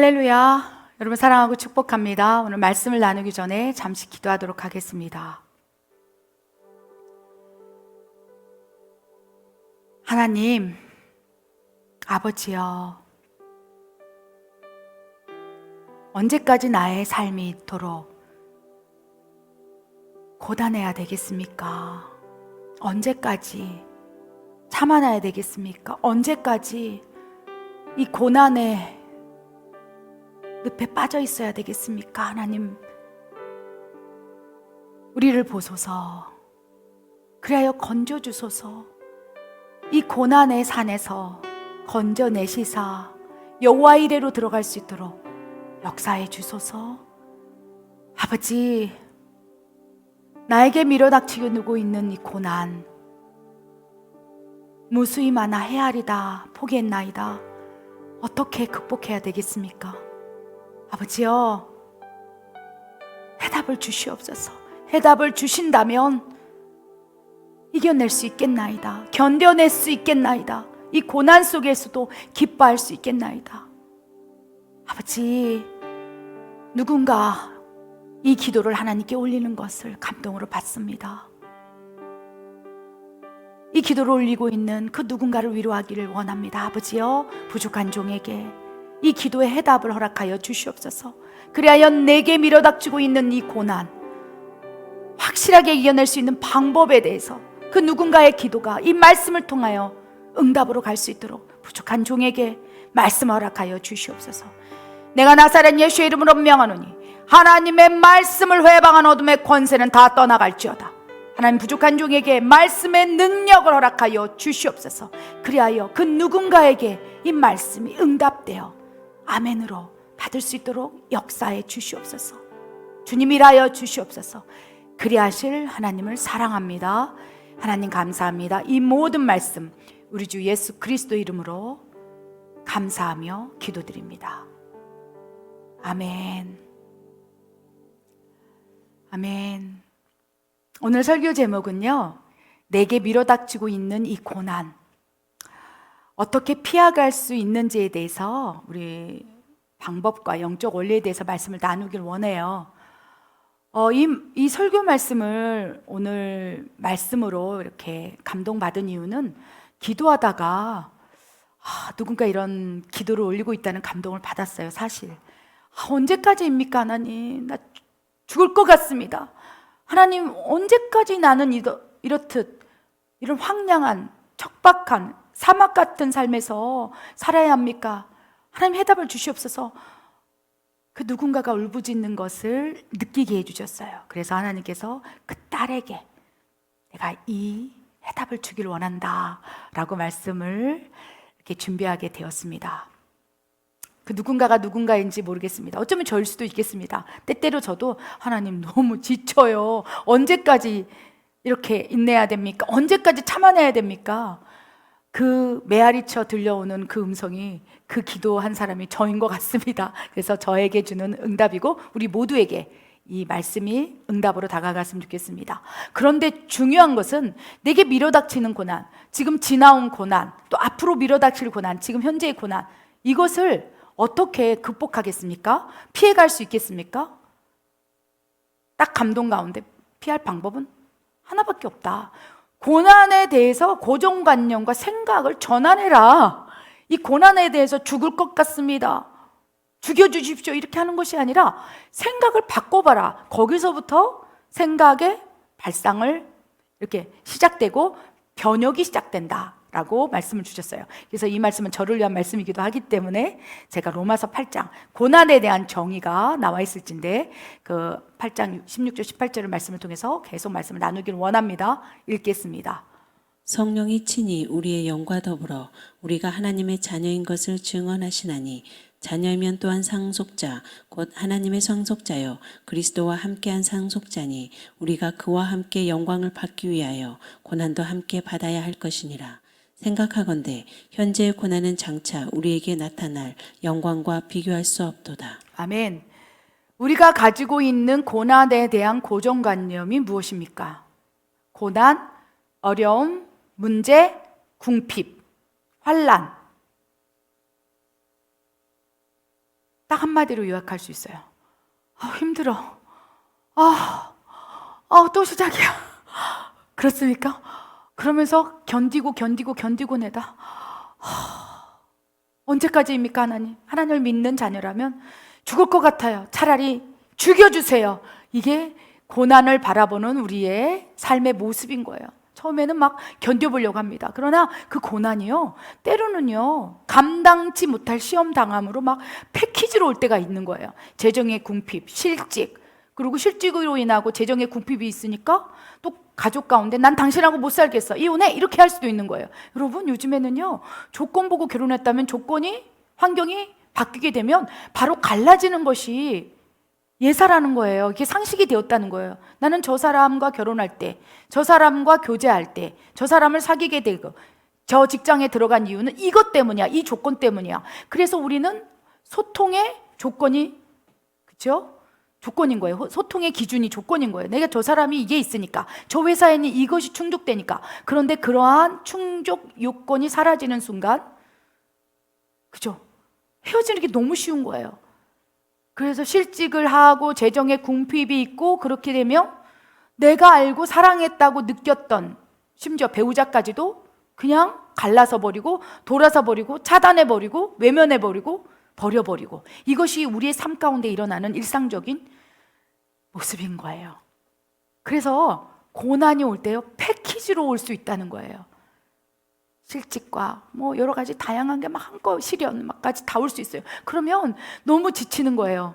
할렐루야. 여러분 사랑하고 축복합니다. 오늘 말씀을 나누기 전에 잠시 기도하도록 하겠습니다. 하나님, 아버지여, 언제까지 나의 삶이 있도록 고단해야 되겠습니까? 언제까지 참아놔야 되겠습니까? 언제까지 이 고난의 늪에 빠져 있어야 되겠습니까? 하나님, 우리를 보소서. 그리하여 건져주소서. 이 고난의 산에서 건져내시사 여호와 이레로 들어갈 수 있도록 역사해 주소서. 아버지, 나에게 밀어닥치고 있는 이 고난, 무수히 많아 헤아리다 포기했나이다. 어떻게 극복해야 되겠습니까? 아버지여, 해답을 주시옵소서. 해답을 주신다면 이겨낼 수 있겠나이다. 견뎌낼 수 있겠나이다. 이 고난 속에서도 기뻐할 수 있겠나이다. 아버지, 누군가 이 기도를 하나님께 올리는 것을 감동으로 받습니다. 이 기도를 올리고 있는 그 누군가를 위로하기를 원합니다. 아버지여, 부족한 종에게 이 기도의 해답을 허락하여 주시옵소서. 그리하여 내게 밀어닥치고 있는 이 고난, 확실하게 이겨낼 수 있는 방법에 대해서 그 누군가의 기도가 이 말씀을 통하여 응답으로 갈 수 있도록 부족한 종에게 말씀 허락하여 주시옵소서. 내가 나사렛 예수의 이름으로 명하노니 하나님의 말씀을 회방한 어둠의 권세는 다 떠나갈지어다. 하나님, 부족한 종에게 말씀의 능력을 허락하여 주시옵소서. 그리하여 그 누군가에게 이 말씀이 응답되어 아멘으로 받을 수 있도록 역사해 주시옵소서. 주님 일하여 주시옵소서. 그리하실 하나님을 사랑합니다. 하나님 감사합니다. 이 모든 말씀 우리 주 예수 그리스도 이름으로 감사하며 기도드립니다. 아멘. 아멘. 오늘 설교 제목은요, 내게 밀어닥치고 있는 이 고난, 어떻게 피해갈 수 있는지에 대해서 우리 방법과 영적 원리에 대해서 말씀을 나누길 원해요. 이 설교 말씀을 오늘 말씀으로 이렇게 감동받은 이유는 기도하다가 누군가 이런 기도를 올리고 있다는 감동을 받았어요. 사실 언제까지입니까? 하나님, 나 죽을 것 같습니다. 하나님, 언제까지 나는 이렇듯 이런 황량한 척박한 사막 같은 삶에서 살아야 합니까? 하나님, 해답을 주시옵소서. 그 누군가가 울부짖는 것을 느끼게 해주셨어요. 그래서 하나님께서 그 딸에게 내가 이 해답을 주길 원한다 라고 말씀을 이렇게 준비하게 되었습니다. 그 누군가가 누군가인지 모르겠습니다. 어쩌면 저일 수도 있겠습니다. 때때로 저도 하나님, 너무 지쳐요. 언제까지 이렇게 인내해야 됩니까? 언제까지 참아내야 됩니까? 그 메아리쳐 들려오는 그 음성이 그 기도한 사람이 저인 것 같습니다. 그래서 저에게 주는 응답이고 우리 모두에게 이 말씀이 응답으로 다가갔으면 좋겠습니다. 그런데 중요한 것은 내게 밀어닥치는 고난, 지금 지나온 고난, 또 앞으로 밀어닥칠 고난, 지금 현재의 고난, 이것을 어떻게 극복하겠습니까? 피해갈 수 있겠습니까? 딱 감동 가운데 피할 방법은 하나밖에 없다. 고난에 대해서 고정관념과 생각을 전환해라. 이 고난에 대해서 죽을 것 같습니다, 죽여주십시오, 이렇게 하는 것이 아니라 생각을 바꿔봐라. 거기서부터 생각의 발상을 이렇게 시작되고 변혁이 시작된다 라고 말씀을 주셨어요. 그래서 이 말씀은 저를 위한 말씀이기도 하기 때문에 제가 로마서 8장 고난에 대한 정의가 나와 있을진데 그 8장 16절 18절의 말씀을 통해서 계속 말씀을 나누기를 원합니다. 읽겠습니다. 성령이 친히 우리의 영과 더불어 우리가 하나님의 자녀인 것을 증언하시나니 자녀이면 또한 상속자 곧 하나님의 상속자요 그리스도와 함께한 상속자니 우리가 그와 함께 영광을 받기 위하여 고난도 함께 받아야 할 것이니라. 생각하건대 현재의 고난은 장차 우리에게 나타날 영광과 비교할 수 없도다. 아멘. 우리가 가지고 있는 고난에 대한 고정관념이 무엇입니까? 고난, 어려움, 문제, 궁핍, 환난. 딱 한마디로 요약할 수 있어요. 힘들어. 또 시작이야. 그렇습니까? 그러면서 견디고 내다. 언제까지입니까, 하나님? 하나님을 믿는 자녀라면 죽을 것 같아요. 차라리 죽여주세요. 이게 고난을 바라보는 우리의 삶의 모습인 거예요. 처음에는 막 견뎌보려고 합니다. 그러나 그 고난이요, 때로는요, 감당치 못할 시험 당함으로 막 패키지로 올 때가 있는 거예요. 재정의 궁핍, 실직, 그리고 실직으로 인하고 재정의 궁핍이 있으니까 또 가족 가운데 난 당신하고 못 살겠어, 이혼해, 이렇게 할 수도 있는 거예요. 여러분, 요즘에는요, 조건 보고 결혼했다면 환경이 바뀌게 되면 바로 갈라지는 것이 예사라는 거예요. 이게 상식이 되었다는 거예요. 나는 저 사람과 결혼할 때, 저 사람과 교제할 때, 저 사람을 사귀게 되고, 저 직장에 들어간 이유는 이것 때문이야, 이 조건 때문이야. 그래서 우리는 소통의 조건이, 그렇죠? 조건인 거예요. 소통의 기준이 조건인 거예요. 내가 저 사람이 이게 있으니까, 저 회사에는 이것이 충족되니까. 그런데 그러한 충족 요건이 사라지는 순간, 그죠? 헤어지는 게 너무 쉬운 거예요. 그래서 실직을 하고 재정에 궁핍이 있고, 그렇게 되면 내가 알고 사랑했다고 느꼈던, 심지어 배우자까지도 그냥 갈라서 버리고, 돌아서 버리고, 차단해 버리고, 외면해 버리고, 버려버리고, 이것이 우리의 삶 가운데 일어나는 일상적인 모습인 거예요. 그래서 고난이 올 때요, 패키지로 올 수 있다는 거예요. 실직과 뭐 여러 가지 다양한 게 막 한꺼 시련까지 다 올 수 있어요. 그러면 너무 지치는 거예요.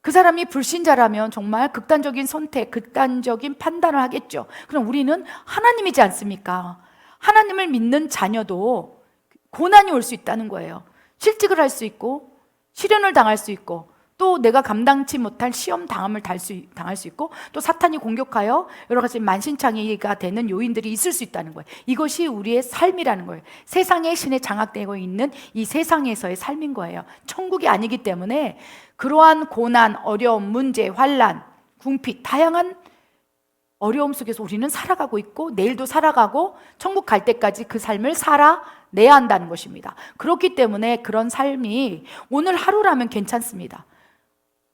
그 사람이 불신자라면 정말 극단적인 선택, 극단적인 판단을 하겠죠. 그럼 우리는 하나님이지 않습니까? 하나님을 믿는 자녀도 고난이 올 수 있다는 거예요. 실직을 할 수 있고, 시련을 당할 수 있고, 또 내가 감당치 못할 시험 당함을 당할 수 있고, 또 사탄이 공격하여 여러 가지 만신창이가 되는 요인들이 있을 수 있다는 거예요. 이것이 우리의 삶이라는 거예요. 세상의 신에 장악되고 있는 이 세상에서의 삶인 거예요. 천국이 아니기 때문에 그러한 고난, 어려움, 문제, 환난, 궁핍, 다양한 어려움 속에서 우리는 살아가고 있고, 내일도 살아가고, 천국 갈 때까지 그 삶을 살아내야 한다는 것입니다. 그렇기 때문에 그런 삶이 오늘 하루라면 괜찮습니다.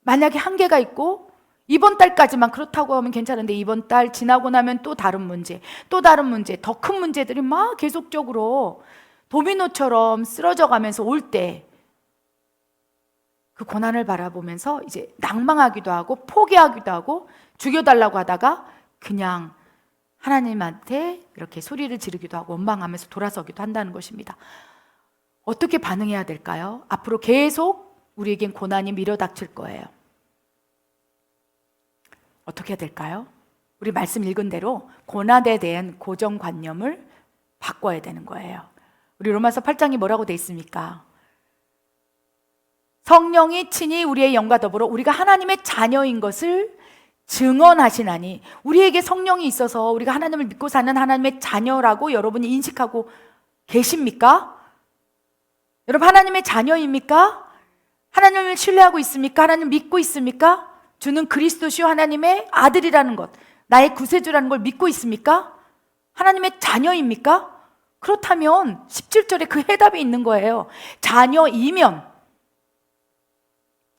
만약에 한계가 있고 이번 달까지만 그렇다고 하면 괜찮은데, 이번 달 지나고 나면 또 다른 문제, 또 다른 문제, 더 큰 문제들이 막 계속적으로 도미노처럼 쓰러져 가면서 올 때, 그 고난을 바라보면서 이제 낭망하기도 하고 포기하기도 하고 죽여달라고 하다가 그냥 하나님한테 이렇게 소리를 지르기도 하고 원망하면서 돌아서기도 한다는 것입니다. 어떻게 반응해야 될까요? 앞으로 계속 우리에겐 고난이 밀어닥칠 거예요. 어떻게 해야 될까요? 우리 말씀 읽은 대로 고난에 대한 고정관념을 바꿔야 되는 거예요. 우리 로마서 8장이 뭐라고 돼 있습니까? 성령이 친히 우리의 영과 더불어 우리가 하나님의 자녀인 것을 증언하시나니, 우리에게 성령이 있어서 우리가 하나님을 믿고 사는 하나님의 자녀라고 여러분이 인식하고 계십니까? 여러분, 하나님의 자녀입니까? 하나님을 신뢰하고 있습니까? 하나님을 믿고 있습니까? 주는 그리스도시요 하나님의 아들이라는 것, 나의 구세주라는 걸 믿고 있습니까? 하나님의 자녀입니까? 그렇다면 17절에 그 해답이 있는 거예요. 자녀이면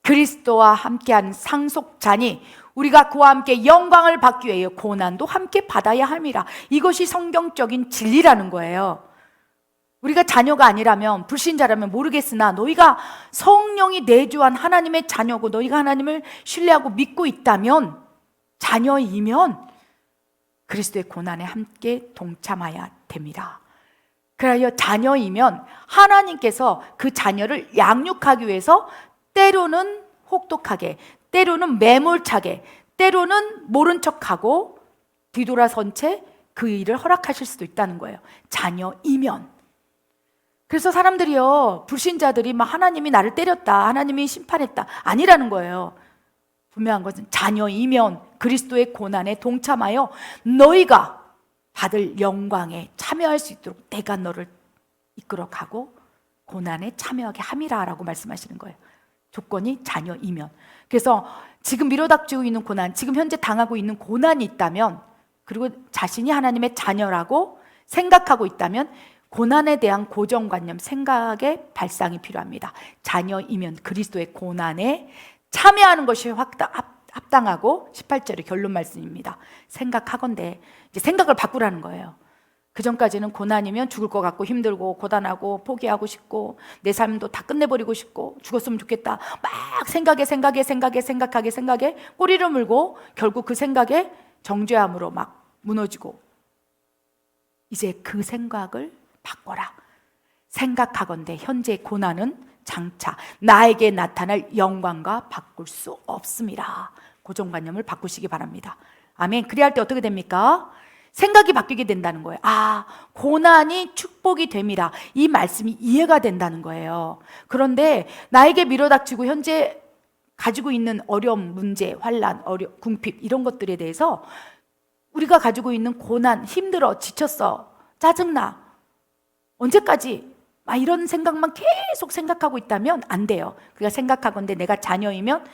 그리스도와 함께한 상속자니 우리가 그와 함께 영광을 받기 위하여 고난도 함께 받아야 함이라. 이것이 성경적인 진리라는 거예요. 우리가 자녀가 아니라면, 불신자라면 모르겠으나, 너희가 성령이 내주한 하나님의 자녀고 너희가 하나님을 신뢰하고 믿고 있다면, 자녀이면 그리스도의 고난에 함께 동참해야 됩니다. 그래야 자녀이면 하나님께서 그 자녀를 양육하기 위해서 때로는 혹독하게, 때로는 매몰차게, 때로는 모른 척하고 뒤돌아선 채 그 일을 허락하실 수도 있다는 거예요. 자녀이면. 그래서 사람들이요, 불신자들이 막 하나님이 나를 때렸다, 하나님이 심판했다, 아니라는 거예요. 분명한 것은 자녀이면 그리스도의 고난에 동참하여 너희가 받을 영광에 참여할 수 있도록 내가 너를 이끌어가고 고난에 참여하게 함이라 라고 말씀하시는 거예요. 조건이 자녀이면. 그래서 지금 밀어닥치고 있는 고난, 지금 현재 당하고 있는 고난이 있다면, 그리고 자신이 하나님의 자녀라고 생각하고 있다면 고난에 대한 고정관념, 생각의 발상이 필요합니다. 자녀이면 그리스도의 고난에 참여하는 것이 합당하고 18절의 결론 말씀입니다. 생각하건대, 이제 생각을 바꾸라는 거예요. 그 전까지는 고난이면 죽을 것 같고 힘들고 고단하고 포기하고 싶고 내 삶도 다 끝내버리고 싶고 죽었으면 좋겠다 막 생각에 꼬리를 물고 결국 그 생각에 정죄함으로 막 무너지고, 이제 그 생각을 바꿔라. 생각하건대 현재 고난은 장차 나에게 나타날 영광과 바꿀 수 없습니다. 고정관념을 바꾸시기 바랍니다. 아멘. 그래야 할 때 어떻게 됩니까? 생각이 바뀌게 된다는 거예요. 아, 고난이 축복이 됩니다. 이 말씀이 이해가 된다는 거예요. 그런데 나에게 밀어닥치고 현재 가지고 있는 어려움, 문제, 환란, 궁핍 이런 것들에 대해서 우리가 가지고 있는 고난, 힘들어, 지쳤어, 짜증나, 언제까지 막 이런 생각만 계속 생각하고 있다면 안 돼요. 그러니까 생각하건대 내가 자녀이면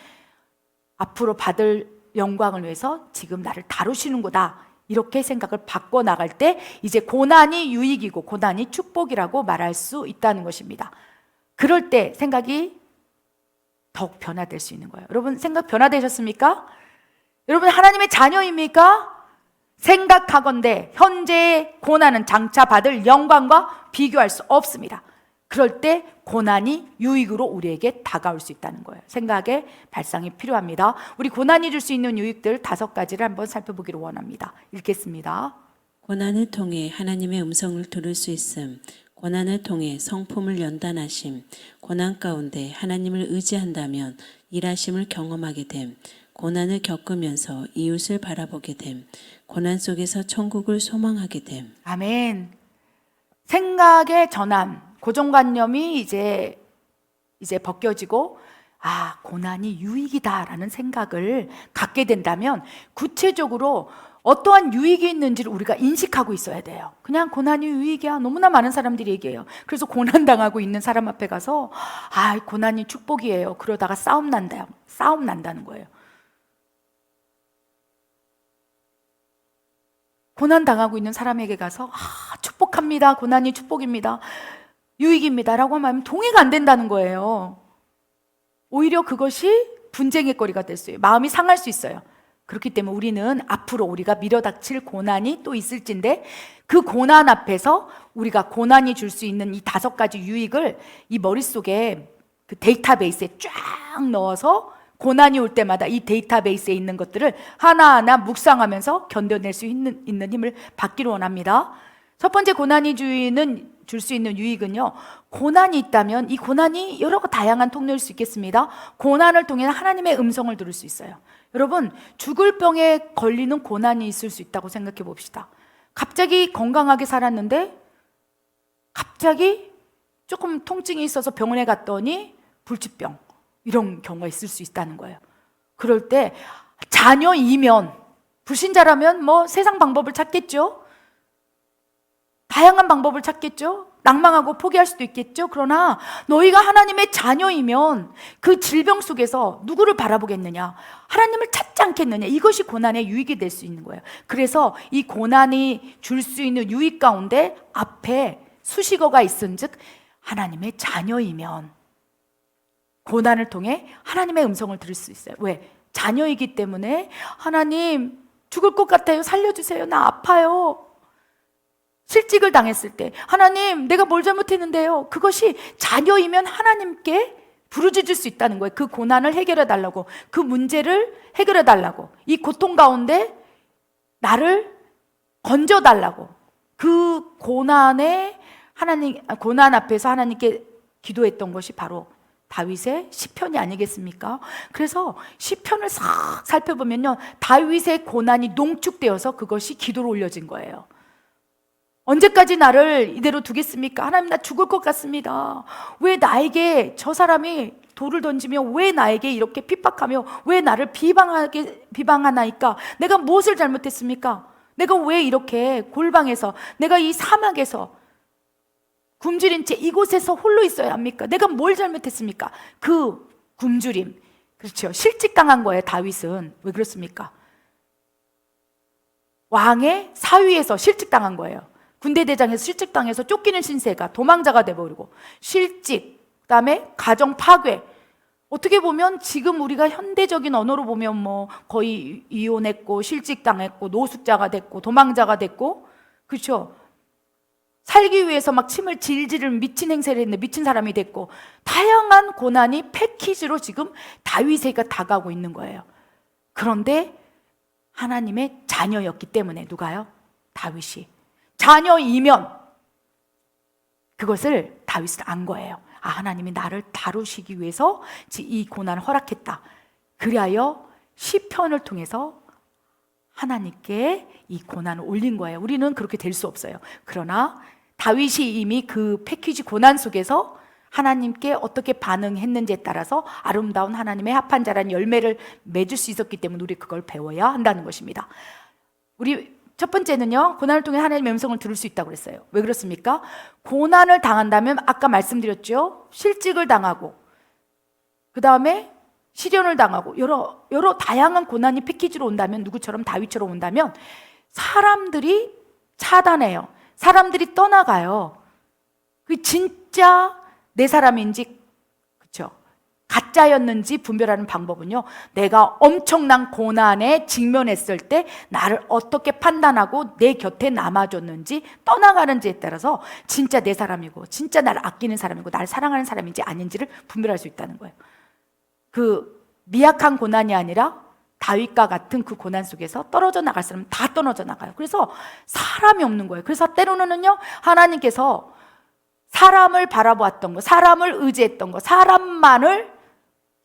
앞으로 받을 영광을 위해서 지금 나를 다루시는구나, 이렇게 생각을 바꿔나갈 때 이제 고난이 유익이고 고난이 축복이라고 말할 수 있다는 것입니다. 그럴 때 생각이 더욱 변화될 수 있는 거예요. 여러분 생각 변화되셨습니까? 여러분 하나님의 자녀입니까? 생각하건대 현재의 고난은 장차 받을 영광과 비교할 수 없습니다. 그럴 때 고난이 유익으로 우리에게 다가올 수 있다는 거예요. 생각의 발상이 필요합니다. 우리 고난이 줄 수 있는 유익들 5가지를 한번 살펴보기를 원합니다. 읽겠습니다. 고난을 통해 하나님의 음성을 들을 수 있음. 고난을 통해 성품을 연단하심. 고난 가운데 하나님을 의지한다면 일하심을 경험하게 됨. 고난을 겪으면서 이웃을 바라보게 됨. 고난 속에서 천국을 소망하게 됨. 아멘. 생각의 전환, 고정관념이 이제 벗겨지고, 아, 고난이 유익이다라는 생각을 갖게 된다면 구체적으로 어떠한 유익이 있는지를 우리가 인식하고 있어야 돼요. 그냥 고난이 유익이야. 너무나 많은 사람들이 얘기해요. 그래서 고난당하고 있는 사람 앞에 가서 아, 고난이 축복이에요. 그러다가 싸움 난다는 거예요. 고난당하고 있는 사람에게 가서 아, 축복합니다. 고난이 축복입니다. 유익입니다. 라고 하면 동의가 안 된다는 거예요. 오히려 그것이 분쟁의 거리가 될 수 있어요. 마음이 상할 수 있어요. 그렇기 때문에 우리는 앞으로 우리가 밀어닥칠 고난이 또 있을진데 그 고난 앞에서 우리가 고난이 줄 수 있는 이 5가지 유익을 이 머릿속에 그 데이터베이스에 쫙 넣어서 고난이 올 때마다 이 데이터베이스에 있는 것들을 하나하나 묵상하면서 견뎌낼 수 있는 힘을 받기를 원합니다. 첫 번째 고난이 줄 수 있는 유익은요, 고난이 있다면 이 고난이 여러 다양한 통로일 수 있겠습니다. 고난을 통해 하나님의 음성을 들을 수 있어요. 여러분, 죽을 병에 걸리는 고난이 있을 수 있다고 생각해 봅시다. 갑자기 건강하게 살았는데 갑자기 조금 통증이 있어서 병원에 갔더니 불치병, 이런 경우가 있을 수 있다는 거예요. 그럴 때 자녀이면, 불신자라면 뭐 세상 방법을 찾겠죠. 다양한 방법을 찾겠죠. 낭망하고 포기할 수도 있겠죠. 그러나 너희가 하나님의 자녀이면 그 질병 속에서 누구를 바라보겠느냐? 하나님을 찾지 않겠느냐? 이것이 고난의 유익이 될 수 있는 거예요. 그래서 이 고난이 줄 수 있는 유익 가운데 앞에 수식어가 있은즉 하나님의 자녀이면 고난을 통해 하나님의 음성을 들을 수 있어요. 왜? 자녀이기 때문에 하나님 죽을 것 같아요. 살려주세요. 나 아파요. 실직을 당했을 때 하나님 내가 뭘 잘못했는데요. 그것이 자녀이면 하나님께 부르짖을 수 있다는 거예요. 그 고난을 해결해 달라고, 그 문제를 해결해 달라고, 이 고통 가운데 나를 건져 달라고. 그 고난 앞에서 하나님께 기도했던 것이 바로 다윗의 시편이 아니겠습니까? 그래서 시편을 싹 살펴보면요, 다윗의 고난이 농축되어서 그것이 기도로 올려진 거예요. 언제까지 나를 이대로 두겠습니까? 하나님, 나 죽을 것 같습니다. 왜 나에게 저 사람이 돌을 던지며 왜 나에게 이렇게 핍박하며 왜 나를 비방하나이까? 내가 무엇을 잘못했습니까? 내가 왜 이렇게 골방에서, 내가 이 사막에서 굶주린 채 이곳에서 홀로 있어야 합니까? 내가 뭘 잘못했습니까? 그 굶주림, 그렇죠, 실직당한 거예요. 다윗은 왜 그렇습니까? 왕의 사위에서 실직당한 거예요. 군대 대장에서 실직당해서 쫓기는 신세가 도망자가 돼버리고, 실직, 그다음에 가정 파괴. 어떻게 보면 지금 우리가 현대적인 언어로 보면 뭐 거의 이혼했고 실직당했고 노숙자가 됐고 도망자가 됐고, 그렇죠? 살기 위해서 막 침을 질질 미친 행세를 했는데 미친 사람이 됐고, 다양한 고난이 패키지로 지금 다윗에게 다가오고 있는 거예요. 그런데 하나님의 자녀였기 때문에, 누가요? 다윗이 자녀이면 그것을 다윗은 안 거예요. 아, 하나님이 나를 다루시기 위해서 이 고난을 허락했다. 그리하여 시편을 통해서 하나님께 이 고난을 올린 거예요. 우리는 그렇게 될 수 없어요. 그러나 다윗이 이미 그 패키지 고난 속에서 하나님께 어떻게 반응했는지에 따라서 아름다운 하나님의 합한 자라는 열매를 맺을 수 있었기 때문에 우리 그걸 배워야 한다는 것입니다. 우리 첫 번째는요, 고난을 통해 하나님의 음성을 들을 수 있다고 그랬어요. 왜 그렇습니까? 고난을 당한다면 아까 말씀드렸죠, 실직을 당하고 그 다음에 시련을 당하고 여러 다양한 고난이 패키지로 온다면, 누구처럼? 다윗처럼 온다면 사람들이 차단해요. 사람들이 떠나가요. 그 진짜 내 사람인지, 그렇죠, 가짜였는지 분별하는 방법은요, 내가 엄청난 고난에 직면했을 때 나를 어떻게 판단하고 내 곁에 남아줬는지, 떠나가는지에 따라서 진짜 내 사람이고 진짜 나를 아끼는 사람이고 나를 사랑하는 사람인지 아닌지를 분별할 수 있다는 거예요. 그 미약한 고난이 아니라 다윗과 같은 그 고난 속에서 떨어져 나갈 사람은 다 떨어져 나가요. 그래서 사람이 없는 거예요. 그래서 때로는요, 하나님께서 사람을 바라보았던 거, 사람을 의지했던 거, 사람만을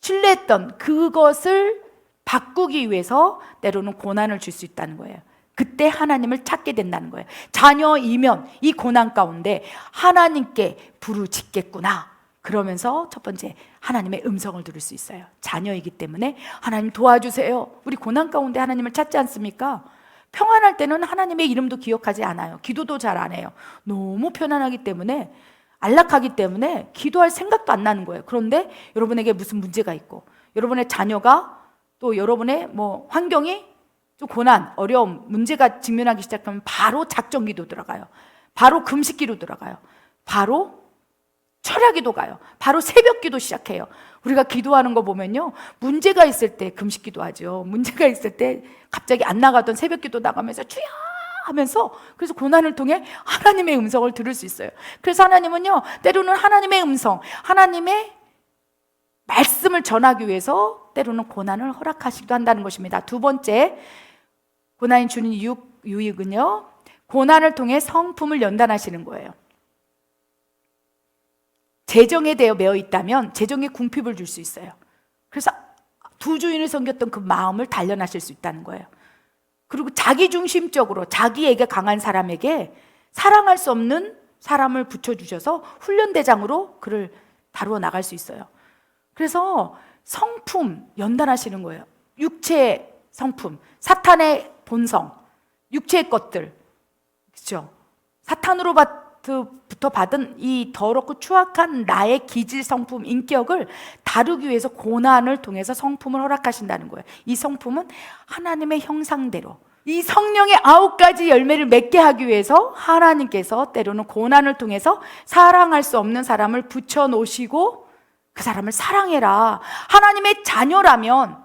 신뢰했던 그것을 바꾸기 위해서 때로는 고난을 줄 수 있다는 거예요. 그때 하나님을 찾게 된다는 거예요. 자녀이면 이 고난 가운데 하나님께 부르짖겠구나, 그러면서 첫 번째 하나님의 음성을 들을 수 있어요. 자녀이기 때문에 하나님 도와주세요. 우리 고난 가운데 하나님을 찾지 않습니까? 평안할 때는 하나님의 이름도 기억하지 않아요. 기도도 잘 안 해요. 너무 편안하기 때문에, 안락하기 때문에 기도할 생각도 안 나는 거예요. 그런데 여러분에게 무슨 문제가 있고, 여러분의 자녀가, 또 여러분의 뭐 환경이 좀 고난, 어려움, 문제가 직면하기 시작하면 바로 작정기도 들어가요. 바로 금식기도 들어가요. 바로 철야기도 가요. 바로 새벽기도 시작해요. 우리가 기도하는 거 보면요, 문제가 있을 때 금식기도 하죠. 문제가 있을 때 갑자기 안 나가던 새벽기도 나가면서 주여 하면서, 그래서 고난을 통해 하나님의 음성을 들을 수 있어요. 그래서 하나님은요, 때로는 하나님의 음성, 하나님의 말씀을 전하기 위해서 때로는 고난을 허락하시기도 한다는 것입니다. 두 번째, 고난이 주는 유익은요, 고난을 통해 성품을 연단하시는 거예요. 재정에 대해 매여 있다면 재정에 궁핍을 줄 수 있어요. 그래서 두 주인을 섬겼던 그 마음을 단련하실 수 있다는 거예요. 그리고 자기중심적으로 자기에게 강한 사람에게 사랑할 수 없는 사람을 붙여주셔서 훈련대장으로 그를 다루어 나갈 수 있어요. 그래서 성품 연단하시는 거예요. 육체의 성품, 사탄의 본성, 육체의 것들, 그렇죠? 사탄으로부터 받은 이 더럽고 추악한 나의 기질, 성품, 인격을 다루기 위해서 고난을 통해서 성품을 허락하신다는 거예요. 이 성품은 하나님의 형상대로 이 성령의 9가지 열매를 맺게 하기 위해서 하나님께서 때로는 고난을 통해서 사랑할 수 없는 사람을 붙여놓으시고 그 사람을 사랑해라. 하나님의 자녀라면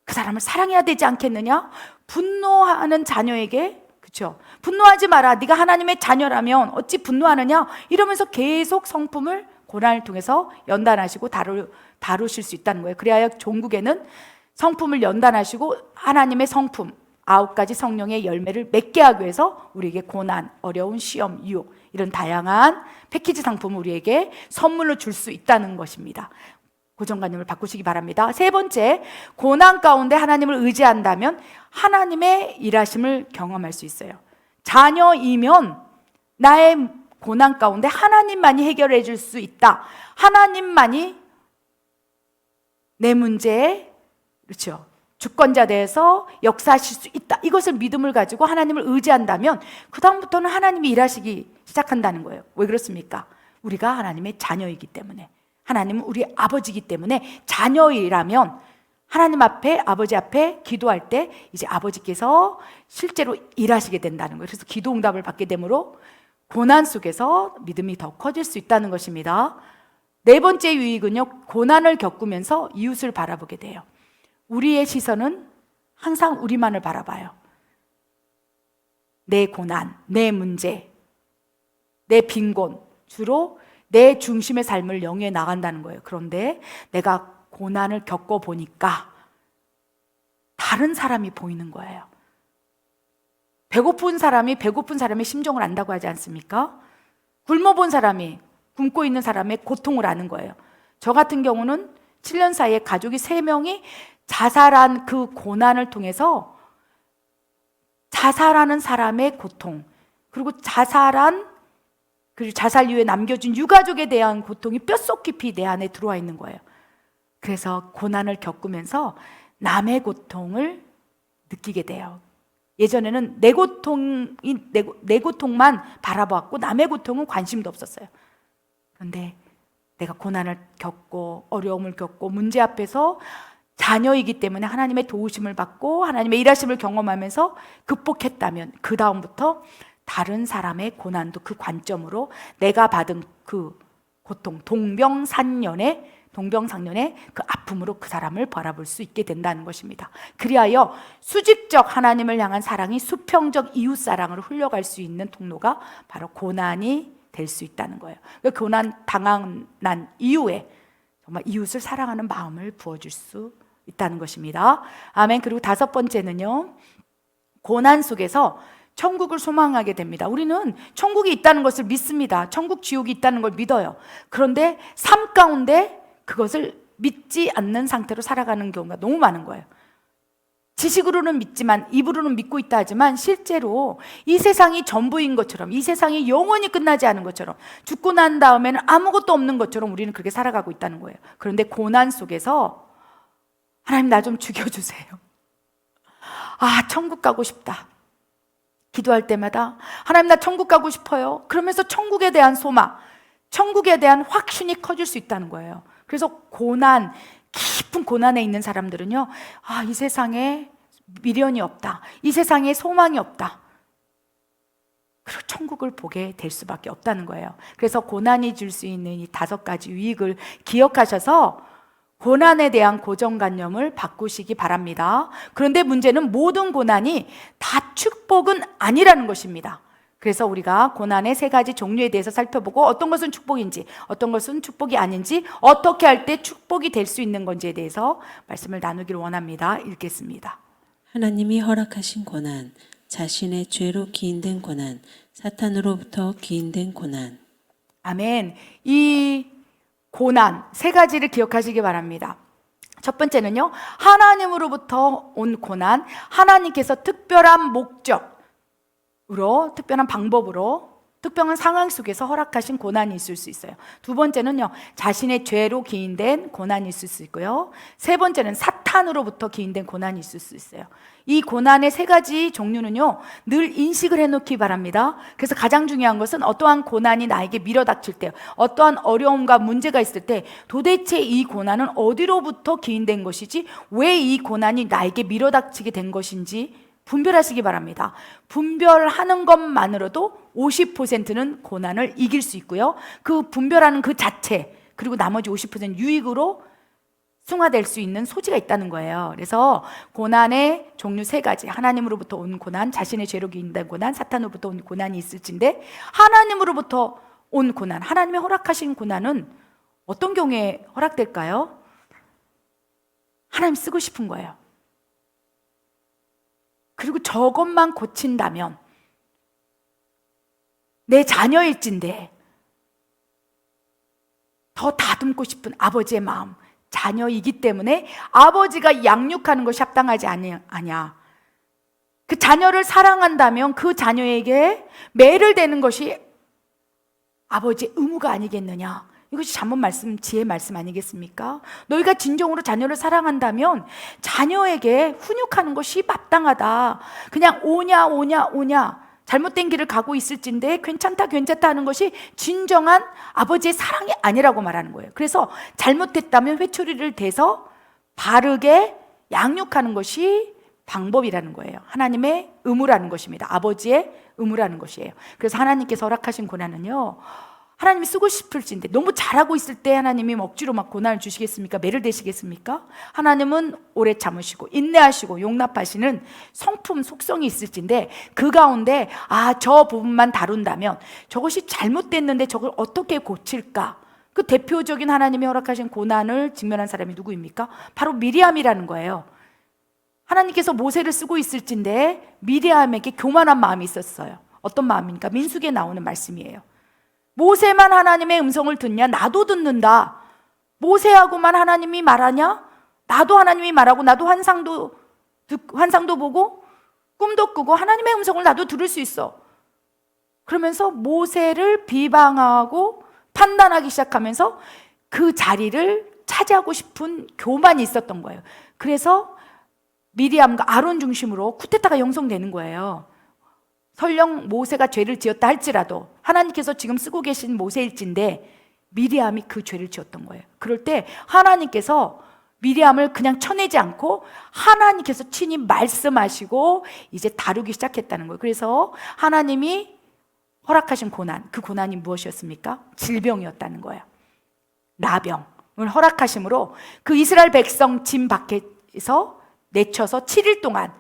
그 사람을 사랑해야 되지 않겠느냐? 분노하는 자녀에게, 그렇죠? 분노하지 마라. 네가 하나님의 자녀라면 어찌 분노하느냐? 이러면서 계속 성품을 고난을 통해서 연단하시고 다루실 수 있다는 거예요. 그래야 종국에는 성품을 연단하시고 하나님의 성품 9가지 성령의 열매를 맺게 하기 위해서 우리에게 고난, 어려운 시험, 유혹, 이런 다양한 패키지 상품을 우리에게 선물로 줄 수 있다는 것입니다. 고정관념을 바꾸시기 바랍니다. 세 번째, 고난 가운데 하나님을 의지한다면 하나님의 일하심을 경험할 수 있어요. 자녀이면 나의 고난 가운데 하나님만이 해결해 줄 수 있다. 하나님만이 내 문제에, 그렇죠, 주권자 되어서 역사하실 수 있다. 이것을 믿음을 가지고 하나님을 의지한다면 그 다음부터는 하나님이 일하시기 시작한다는 거예요. 왜 그렇습니까? 우리가 하나님의 자녀이기 때문에, 하나님은 우리 아버지이기 때문에 자녀이라면 하나님 앞에, 아버지 앞에 기도할 때 이제 아버지께서 실제로 일하시게 된다는 거예요. 그래서 기도 응답을 받게 되므로 고난 속에서 믿음이 더 커질 수 있다는 것입니다. 네 번째 유익은요, 고난을 겪으면서 이웃을 바라보게 돼요. 우리의 시선은 항상 우리만을 바라봐요. 내 고난, 내 문제, 내 빈곤, 주로 내 중심의 삶을 영위해 나간다는 거예요. 그런데 내가 고난을 겪어보니까 다른 사람이 보이는 거예요. 배고픈 사람이 배고픈 사람의 심정을 안다고 하지 않습니까? 굶어본 사람이 굶고 있는 사람의 고통을 아는 거예요. 저 같은 경우는 7년 사이에 가족이 3명이 자살한 그 고난을 통해서 자살하는 사람의 고통, 그리고 그리고 자살 이후에 남겨준 유가족에 대한 고통이 뼛속 깊이 내 안에 들어와 있는 거예요. 그래서 고난을 겪으면서 남의 고통을 느끼게 돼요. 예전에는 내 고통만 바라보았고 남의 고통은 관심도 없었어요. 그런데 내가 고난을 겪고 어려움을 겪고 문제 앞에서 자녀이기 때문에 하나님의 도우심을 받고 하나님의 일하심을 경험하면서 극복했다면 그 다음부터 다른 사람의 고난도 그 관점으로 내가 받은 그 고통, 동병상련의 그 아픔으로 그 사람을 바라볼 수 있게 된다는 것입니다. 그리하여 수직적 하나님을 향한 사랑이 수평적 이웃사랑으로 흘러갈 수 있는 통로가 바로 고난이 될 수 있다는 거예요. 고난 당한 이후에 정말 이웃을 사랑하는 마음을 부어줄 수 있다는 것입니다. 아멘. 그리고 5번째는요, 고난 속에서 천국을 소망하게 됩니다. 우리는 천국이 있다는 것을 믿습니다. 천국, 지옥이 있다는 걸 믿어요. 그런데 삶 가운데 그것을 믿지 않는 상태로 살아가는 경우가 너무 많은 거예요. 지식으로는 믿지만, 입으로는 믿고 있다 하지만 실제로 이 세상이 전부인 것처럼, 이 세상이 영원히 끝나지 않은 것처럼, 죽고 난 다음에는 아무것도 없는 것처럼 우리는 그렇게 살아가고 있다는 거예요. 그런데 고난 속에서 하나님 나 좀 죽여주세요. 아, 천국 가고 싶다. 기도할 때마다 하나님 나 천국 가고 싶어요. 그러면서 천국에 대한 소망, 천국에 대한 확신이 커질 수 있다는 거예요. 그래서 고난, 깊은 고난에 있는 사람들은요, 아, 이 세상에 미련이 없다, 이 세상에 소망이 없다, 그리고 천국을 보게 될 수밖에 없다는 거예요. 그래서 고난이 줄 수 있는 이 5가지 유익을 기억하셔서 고난에 대한 고정관념을 바꾸시기 바랍니다. 그런데 문제는 모든 고난이 다 축복은 아니라는 것입니다. 그래서 우리가 고난의 3가지 종류에 대해서 살펴보고 어떤 것은 축복인지, 어떤 것은 축복이 아닌지, 어떻게 할 때 축복이 될 수 있는 건지에 대해서 말씀을 나누기를 원합니다. 읽겠습니다. 하나님이 허락하신 고난, 자신의 죄로 기인된 고난, 사탄으로부터 기인된 고난. 아멘. 이 고난 3가지를 기억하시기 바랍니다. 첫 번째는요, 하나님으로부터 온 고난, 하나님께서 특별한 목적으로, 특별한 방법으로, 특별한 상황 속에서 허락하신 고난이 있을 수 있어요. 2번째는요, 자신의 죄로 기인된 고난이 있을 수 있고요. 3번째는 사탄으로부터 기인된 고난이 있을 수 있어요. 이 고난의 3가지 종류는요, 늘 인식을 해놓기 바랍니다. 그래서 가장 중요한 것은 어떠한 고난이 나에게 밀어닥칠 때, 어떠한 어려움과 문제가 있을 때 도대체 이 고난은 어디로부터 기인된 것이지, 왜 이 고난이 나에게 밀어닥치게 된 것인지 분별하시기 바랍니다. 분별하는 것만으로도 50%는 고난을 이길 수 있고요, 그 분별하는 그 자체, 그리고 나머지 50% 유익으로 승화될 수 있는 소지가 있다는 거예요. 그래서 고난의 종류 3가지, 하나님으로부터 온 고난, 자신의 죄로 기인된 고난, 사탄으로부터 온 고난이 있을진데, 하나님으로부터 온 고난, 하나님이 허락하신 고난은 어떤 경우에 허락될까요? 하나님 쓰고 싶은 거예요. 그리고 저것만 고친다면, 내 자녀일진데 더 다듬고 싶은 아버지의 마음, 자녀이기 때문에 아버지가 양육하는 것이 합당하지 아니야. 그 자녀를 사랑한다면 그 자녀에게 매를 대는 것이 아버지의 의무가 아니겠느냐. 이것이 잠언 말씀, 지혜 말씀 아니겠습니까? 너희가 진정으로 자녀를 사랑한다면 자녀에게 훈육하는 것이 마땅하다. 그냥 오냐 잘못된 길을 가고 있을진데 괜찮다 하는 것이 진정한 아버지의 사랑이 아니라고 말하는 거예요. 그래서 잘못했다면 회초리를 대서 바르게 양육하는 것이 방법이라는 거예요. 하나님의 의무라는 것입니다. 아버지의 의무라는 것이에요. 그래서 하나님께서 허락하신 고난은요, 하나님이 쓰고 싶을진데, 너무 잘하고 있을 때 하나님이 억지로 막 고난을 주시겠습니까? 매를 대시겠습니까? 하나님은 오래 참으시고 인내하시고 용납하시는 성품 속성이 있을진데, 그 가운데 저 부분만 다룬다면, 저것이 잘못됐는데 저걸 어떻게 고칠까? 그 대표적인 하나님이 허락하신 고난을 직면한 사람이 누구입니까? 바로 미리암이라는 거예요. 하나님께서 모세를 쓰고 있을진데 미리암에게 교만한 마음이 있었어요. 어떤 마음입니까? 민수기에 나오는 말씀이에요. 모세만 하나님의 음성을 듣냐? 나도 듣는다. 모세하고만 하나님이 말하냐? 나도 하나님이 말하고, 나도 환상도 보고 꿈도 꾸고 하나님의 음성을 나도 들을 수 있어. 그러면서 모세를 비방하고 판단하기 시작하면서 그 자리를 차지하고 싶은 교만이 있었던 거예요. 그래서 미리암과 아론 중심으로 쿠데타가 형성되는 거예요. 설령 모세가 죄를 지었다 할지라도 하나님께서 지금 쓰고 계신 모세일진데 미리암이 그 죄를 지었던 거예요. 그럴 때 하나님께서 미리암을 그냥 쳐내지 않고 하나님께서 친히 말씀하시고 이제 다루기 시작했다는 거예요. 그래서 하나님이 허락하신 고난, 그 고난이 무엇이었습니까? 질병이었다는 거예요. 나병을 허락하심으로 그 이스라엘 백성 진 밖에서 내쳐서 7일 동안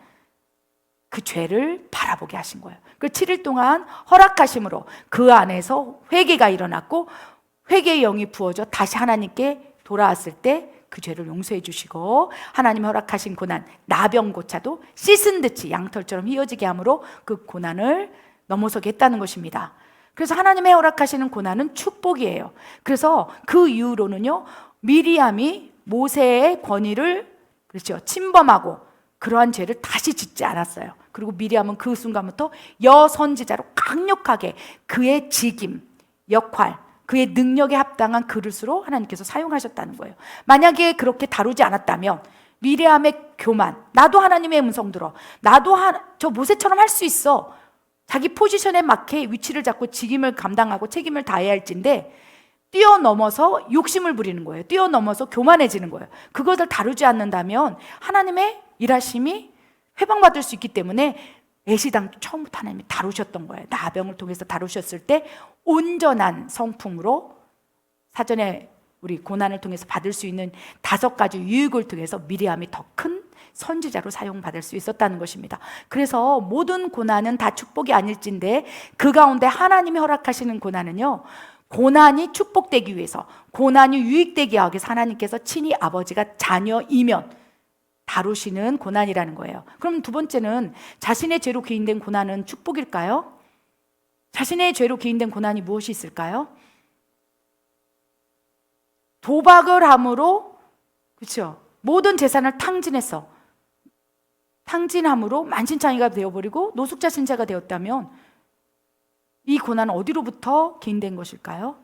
그 죄를 바라보게 하신 거예요. 그 7일 동안 허락하심으로 그 안에서 회개가 일어났고, 회개의 영이 부어져 다시 하나님께 돌아왔을 때 그 죄를 용서해 주시고, 하나님 허락하신 고난, 나병고차도 씻은 듯이 양털처럼 휘어지게 함으로 그 고난을 넘어서게 했다는 것입니다. 그래서 하나님의 허락하시는 고난은 축복이에요. 그래서 그 이후로는요, 미리암이 모세의 권위를 침범하고 그러한 죄를 다시 짓지 않았어요. 그리고 미리암은 그 순간부터 여선지자로 강력하게 그의 직임, 역할, 그의 능력에 합당한 그릇으로 하나님께서 사용하셨다는 거예요. 만약에 그렇게 다루지 않았다면 미리암의 교만, 나도 하나님의 음성 들어, 나도 저 모세처럼 할 수 있어, 자기 포지션에 맞게 위치를 잡고 직임을 감당하고 책임을 다해야 할진데 뛰어넘어서 욕심을 부리는 거예요. 뛰어넘어서 교만해지는 거예요. 그것을 다루지 않는다면 하나님의 일하심이 회방받을 수 있기 때문에 애시당초 처음부터 하나님이 다루셨던 거예요. 나병을 통해서 다루셨을 때 온전한 성품으로, 사전에 우리 고난을 통해서 받을 수 있는 5가지 유익을 통해서 미리암이 더 큰 선지자로 사용받을 수 있었다는 것입니다. 그래서 모든 고난은 다 축복이 아닐진데 그 가운데 하나님이 허락하시는 고난은요, 고난이 축복되기 위해서, 고난이 유익되게 하기 위해서 하나님께서 친히 아버지가 자녀이면 다루시는 고난이라는 거예요. 그럼 두 번째는, 자신의 죄로 기인된 고난은 축복일까요? 자신의 죄로 기인된 고난이 무엇이 있을까요? 도박을 함으로, 그렇죠? 모든 재산을 탕진함으로 만신창이가 되어버리고 노숙자 신세가 되었다면 이 고난은 어디로부터 기인된 것일까요?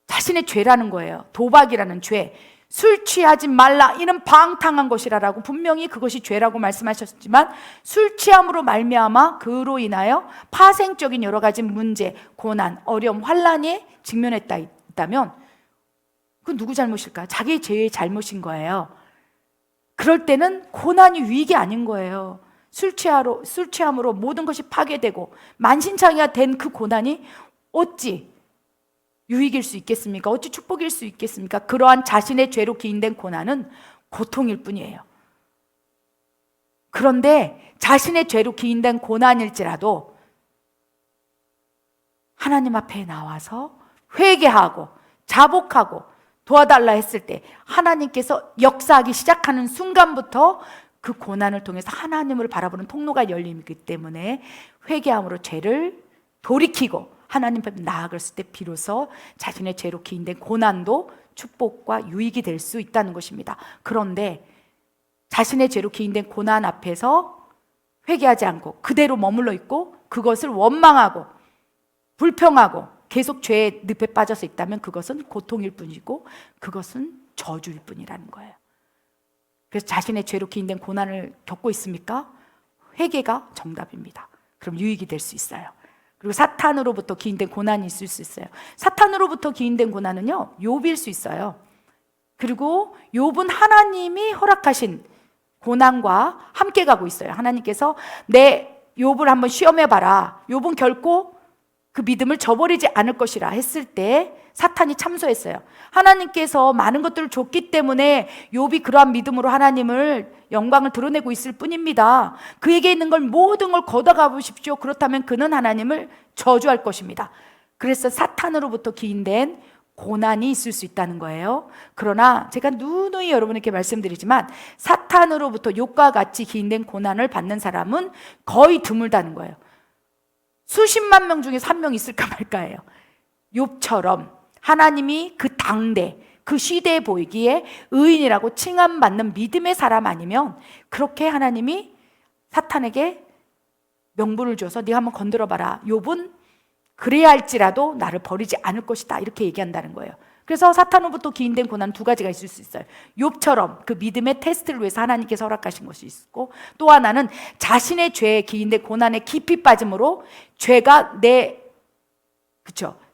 자신의 죄라는 거예요. 도박이라는 죄. 술 취하지 말라, 이는 방탕한 것이라라고 분명히 그것이 죄라고 말씀하셨지만, 술 취함으로 말미암아 그로 인하여 파생적인 여러 가지 문제, 고난, 어려움, 환난에 직면했다면 그건 누구 잘못일까요? 자기 죄의 잘못인 거예요. 그럴 때는 고난이 위익이 아닌 거예요. 술 취함으로 모든 것이 파괴되고 만신창이가 된 그 고난이 어찌 유익일 수 있겠습니까? 어찌 축복일 수 있겠습니까? 그러한 자신의 죄로 기인된 고난은 고통일 뿐이에요. 그런데 자신의 죄로 기인된 고난일지라도 하나님 앞에 나와서 회개하고 자복하고 도와달라 했을 때 하나님께서 역사하기 시작하는 순간부터 그 고난을 통해서 하나님을 바라보는 통로가 열리기 때문에 회개함으로 죄를 돌이키고 하나님 앞에 나아갔을 때 비로소 자신의 죄로 기인된 고난도 축복과 유익이 될 수 있다는 것입니다. 그런데 자신의 죄로 기인된 고난 앞에서 회개하지 않고 그대로 머물러 있고 그것을 원망하고 불평하고 계속 죄의 늪에 빠져서 있다면 그것은 고통일 뿐이고 그것은 저주일 뿐이라는 거예요. 그래서 자신의 죄로 기인된 고난을 겪고 있습니까? 회개가 정답입니다. 그럼 유익이 될 수 있어요. 그리고 사탄으로부터 기인된 고난이 있을 수 있어요. 사탄으로부터 기인된 고난은요, 욥일 수 있어요. 그리고 욥은 하나님이 허락하신 고난과 함께 가고 있어요. 하나님께서 내 욥을 한번 시험해 봐라. 욥은 결코 그 믿음을 저버리지 않을 것이라 했을 때 사탄이 참소했어요. 하나님께서 많은 것들을 줬기 때문에 욥이 그러한 믿음으로 하나님을 영광을 드러내고 있을 뿐입니다. 그에게 있는 걸 모든 걸 걷어가 보십시오. 그렇다면 그는 하나님을 저주할 것입니다. 그래서 사탄으로부터 기인된 고난이 있을 수 있다는 거예요. 그러나 제가 누누이 여러분에게 말씀드리지만 사탄으로부터 욥과 같이 기인된 고난을 받는 사람은 거의 드물다는 거예요. 수십만 명 중에 1명 있을까 말까예요. 욥처럼 하나님이 그 당대, 그 시대에 보이기에 의인이라고 칭함받는 믿음의 사람 아니면 그렇게 하나님이 사탄에게 명분을 줘서 네가 한번 건드려봐라. 욥은 그래야 할지라도 나를 버리지 않을 것이다. 이렇게 얘기한다는 거예요. 그래서 사탄으로부터 기인된 고난 두 가지가 있을 수 있어요. 욥처럼 그 믿음의 테스트를 위해서 하나님께서 허락하신 것이 있고, 또 하나는 자신의 죄에 기인된 고난에 깊이 빠짐으로 죄가 내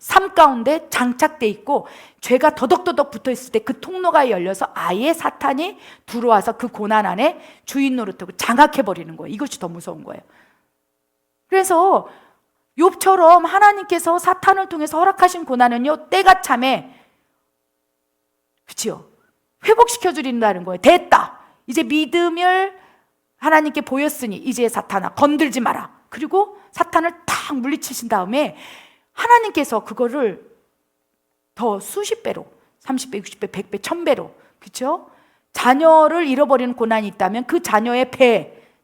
삶 가운데 장착돼 있고 죄가 더덕더덕 붙어 있을 때 그 통로가 열려서 아예 사탄이 들어와서 그 고난 안에 주인 노릇하고 장악해 버리는 거예요. 이것이 더 무서운 거예요. 그래서 욥처럼 하나님께서 사탄을 통해서 허락하신 고난은요, 때가 참에 그렇죠? 회복시켜 주린다는 거예요. 됐다. 이제 믿음을 하나님께 보였으니 이제 사탄아 건들지 마라. 그리고 사탄을 탁 물리치신 다음에 하나님께서 그거를 더 수십 배로, 30배, 60배, 100배, 1000배로, 그렇죠? 자녀를 잃어버리는 고난이 있다면 그 자녀의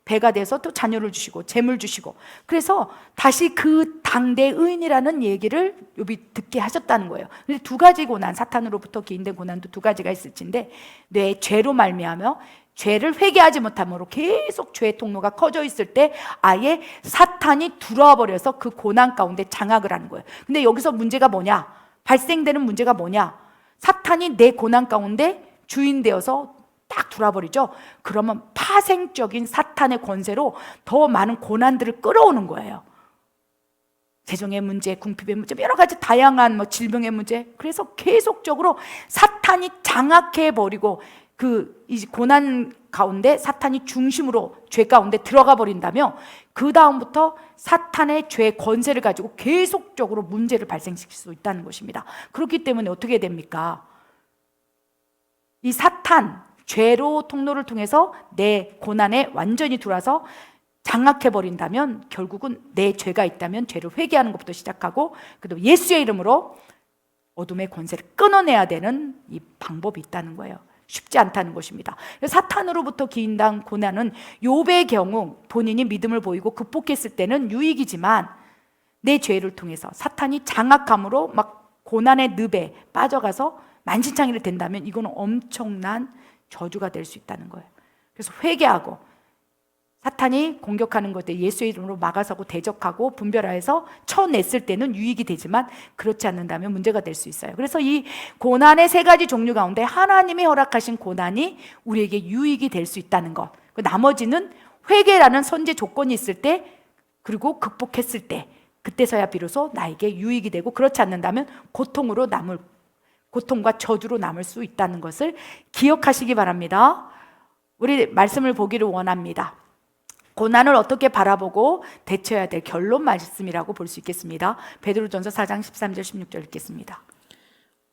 배가 돼서 또 자녀를 주시고 재물 주시고, 그래서 다시 그 당대 의인이라는 얘기를 욥이 듣게 하셨다는 거예요. 근데 두 가지 고난, 사탄으로부터 기인된 고난도 두 가지가 있을진데, 내 죄로 말미암아 죄를 회개하지 못함으로 계속 죄의 통로가 커져 있을 때 아예 사탄이 들어와 버려서 그 고난 가운데 장악을 하는 거예요. 근데 여기서 문제가 뭐냐? 발생되는 문제가 뭐냐? 사탄이 내 고난 가운데 주인 되어서 딱 들어와 버리죠. 그러면 파생적인 사탄의 권세로 더 많은 고난들을 끌어오는 거예요. 재정의 문제, 궁핍의 문제, 여러 가지 다양한 질병의 문제. 그래서 계속적으로 사탄이 장악해 버리고 이 고난 가운데 사탄이 중심으로 죄 가운데 들어가 버린다면 그 다음부터 사탄의 죄의 권세를 가지고 계속적으로 문제를 발생시킬 수 있다는 것입니다. 그렇기 때문에 어떻게 됩니까? 이 사탄, 죄로 통로를 통해서 내 고난에 완전히 들어와서 장악해 버린다면 결국은 내 죄가 있다면 죄를 회개하는 것부터 시작하고, 그리고 예수의 이름으로 어둠의 권세를 끊어내야 되는 이 방법이 있다는 거예요. 쉽지 않다는 것입니다. 사탄으로부터 기인당 고난은 욥의 경우 본인이 믿음을 보이고 극복했을 때는 유익이지만 내 죄를 통해서 사탄이 장악함으로 막 고난의 늪에 빠져가서 만신창이를 된다면 이거는 엄청난 저주가 될 수 있다는 거예요. 그래서 회개하고 사탄이 공격하는 것들 예수의 이름으로 막아서고 대적하고 분별하여서 쳐냈을 때는 유익이 되지만 그렇지 않는다면 문제가 될 수 있어요. 그래서 이 고난의 세 가지 종류 가운데 하나님이 허락하신 고난이 우리에게 유익이 될 수 있다는 것, 나머지는 회개라는 선제 조건이 있을 때 그리고 극복했을 때 그때서야 비로소 나에게 유익이 되고, 그렇지 않는다면 고통과 저주로 남을 수 있다는 것을 기억하시기 바랍니다. 우리 말씀을 보기를 원합니다. 고난을 어떻게 바라보고 대처해야 될 결론 말씀이라고 볼 수 있겠습니다. 베드로전서 4장 13절 16절 읽겠습니다.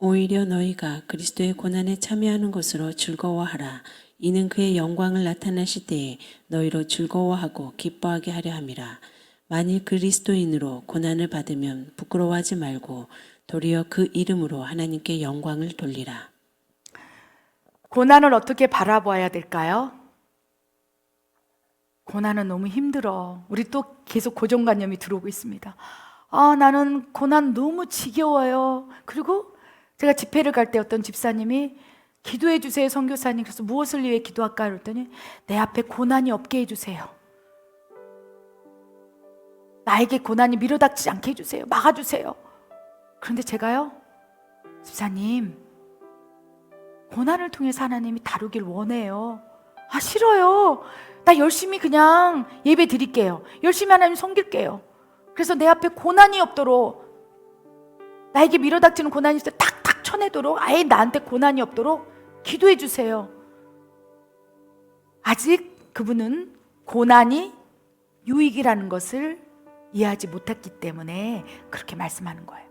오히려 너희가 그리스도의 고난에 참여하는 것으로 즐거워하라. 이는 그의 영광을 나타나실 때에 너희로 즐거워하고 기뻐하게 하려 함이라. 만일 그리스도인으로 고난을 받으면 부끄러워하지 말고 도리어 그 이름으로 하나님께 영광을 돌리라. 고난을 어떻게 바라봐야 될까요? 고난은 너무 힘들어. 우리 또 계속 고정관념이 들어오고 있습니다. 나는 고난 너무 지겨워요. 그리고 제가 집회를 갈 때 어떤 집사님이 기도해 주세요, 선교사님. 그래서 무엇을 위해 기도할까 그랬더니 내 앞에 고난이 없게 해주세요. 나에게 고난이 밀어닥치지 않게 해주세요. 막아주세요. 그런데 제가요, 집사님, 고난을 통해서 하나님이 다루길 원해요. 싫어요. 나 열심히 그냥 예배 드릴게요. 열심히 하나님 섬길게요. 그래서 내 앞에 고난이 없도록, 나에게 밀어닥치는 고난이 있을 때 탁탁 쳐내도록, 아예 나한테 고난이 없도록 기도해 주세요. 아직 그분은 고난이 유익이라는 것을 이해하지 못했기 때문에 그렇게 말씀하는 거예요.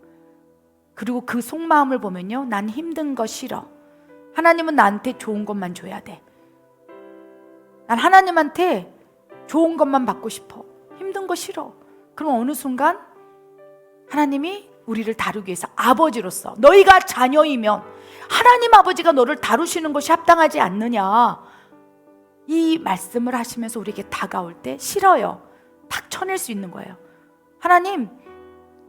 그리고 그 속마음을 보면요, 난 힘든 거 싫어. 하나님은 나한테 좋은 것만 줘야 돼. 난 하나님한테 좋은 것만 받고 싶어. 힘든 거 싫어. 그럼 어느 순간 하나님이 우리를 다루기 위해서 아버지로서, 너희가 자녀이면 하나님 아버지가 너를 다루시는 것이 합당하지 않느냐, 이 말씀을 하시면서 우리에게 다가올 때 싫어요, 탁 쳐낼 수 있는 거예요. 하나님,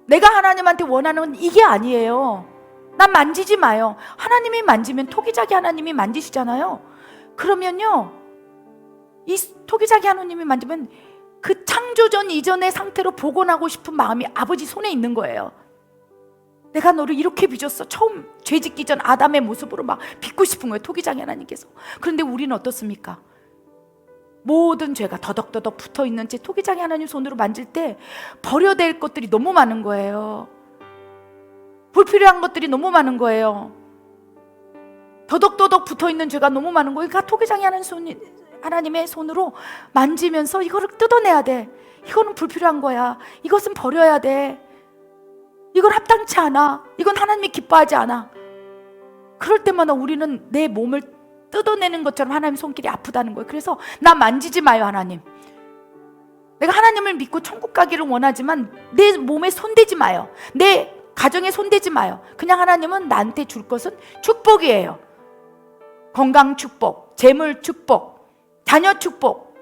내가 하나님한테 원하는 건 이게 아니에요. 난 만지지 마요. 하나님이 만지면 토기자기 하나님이 만지시잖아요. 그러면요, 이 토기자기 하나님이 만지면 그 창조전 이전의 상태로 복원하고 싶은 마음이 아버지 손에 있는 거예요. 내가 너를 이렇게 빚었어. 처음 죄 짓기 전 아담의 모습으로 막 빚고 싶은 거예요, 토기자기 하나님께서. 그런데 우리는 어떻습니까? 모든 죄가 더덕더덕 붙어있는 채 토기자기 하나님 손으로 만질 때 버려야 될 것들이 너무 많은 거예요. 불필요한 것들이 너무 많은 거예요. 더덕더덕 붙어있는 죄가 너무 많은 거예요. 그러니까 토기자기 하나님의 손으로 만지면서 이거를 뜯어내야 돼. 이거는 불필요한 거야. 이것은 버려야 돼. 이건 합당치 않아. 이건 하나님이 기뻐하지 않아. 그럴 때마다 우리는 내 몸을 뜯어내는 것처럼 하나님 손길이 아프다는 거예요. 그래서 나 만지지 마요, 하나님. 내가 하나님을 믿고 천국 가기를 원하지만 내 몸에 손대지 마요. 내 가정에 손대지 마요. 그냥 하나님은 나한테 줄 것은 축복이에요. 건강 축복, 재물 축복, 자녀 축복.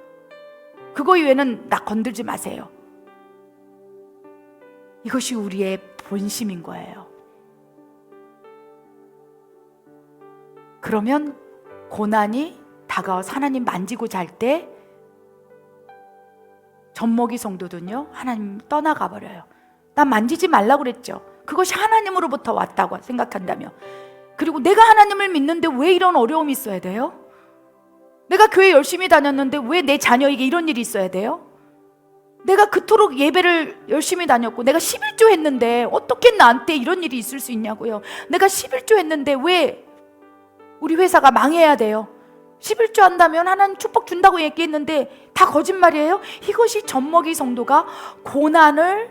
그거 이외에는 나 건들지 마세요. 이것이 우리의 본심인 거예요. 그러면 고난이 다가와서 하나님 만지고 잘 때 젖먹이 성도들은요, 하나님 떠나가 버려요. 난 만지지 말라고 그랬죠. 그것이 하나님으로부터 왔다고 생각한다며. 그리고 내가 하나님을 믿는데 왜 이런 어려움이 있어야 돼요? 내가 교회 열심히 다녔는데 왜 내 자녀에게 이런 일이 있어야 돼요? 내가 그토록 예배를 열심히 다녔고 내가 11조 했는데 어떻게 나한테 이런 일이 있을 수 있냐고요. 내가 11조 했는데 왜 우리 회사가 망해야 돼요? 11조 한다면 하나님 축복 준다고 얘기했는데 다 거짓말이에요? 이것이 젖먹이 성도가 고난을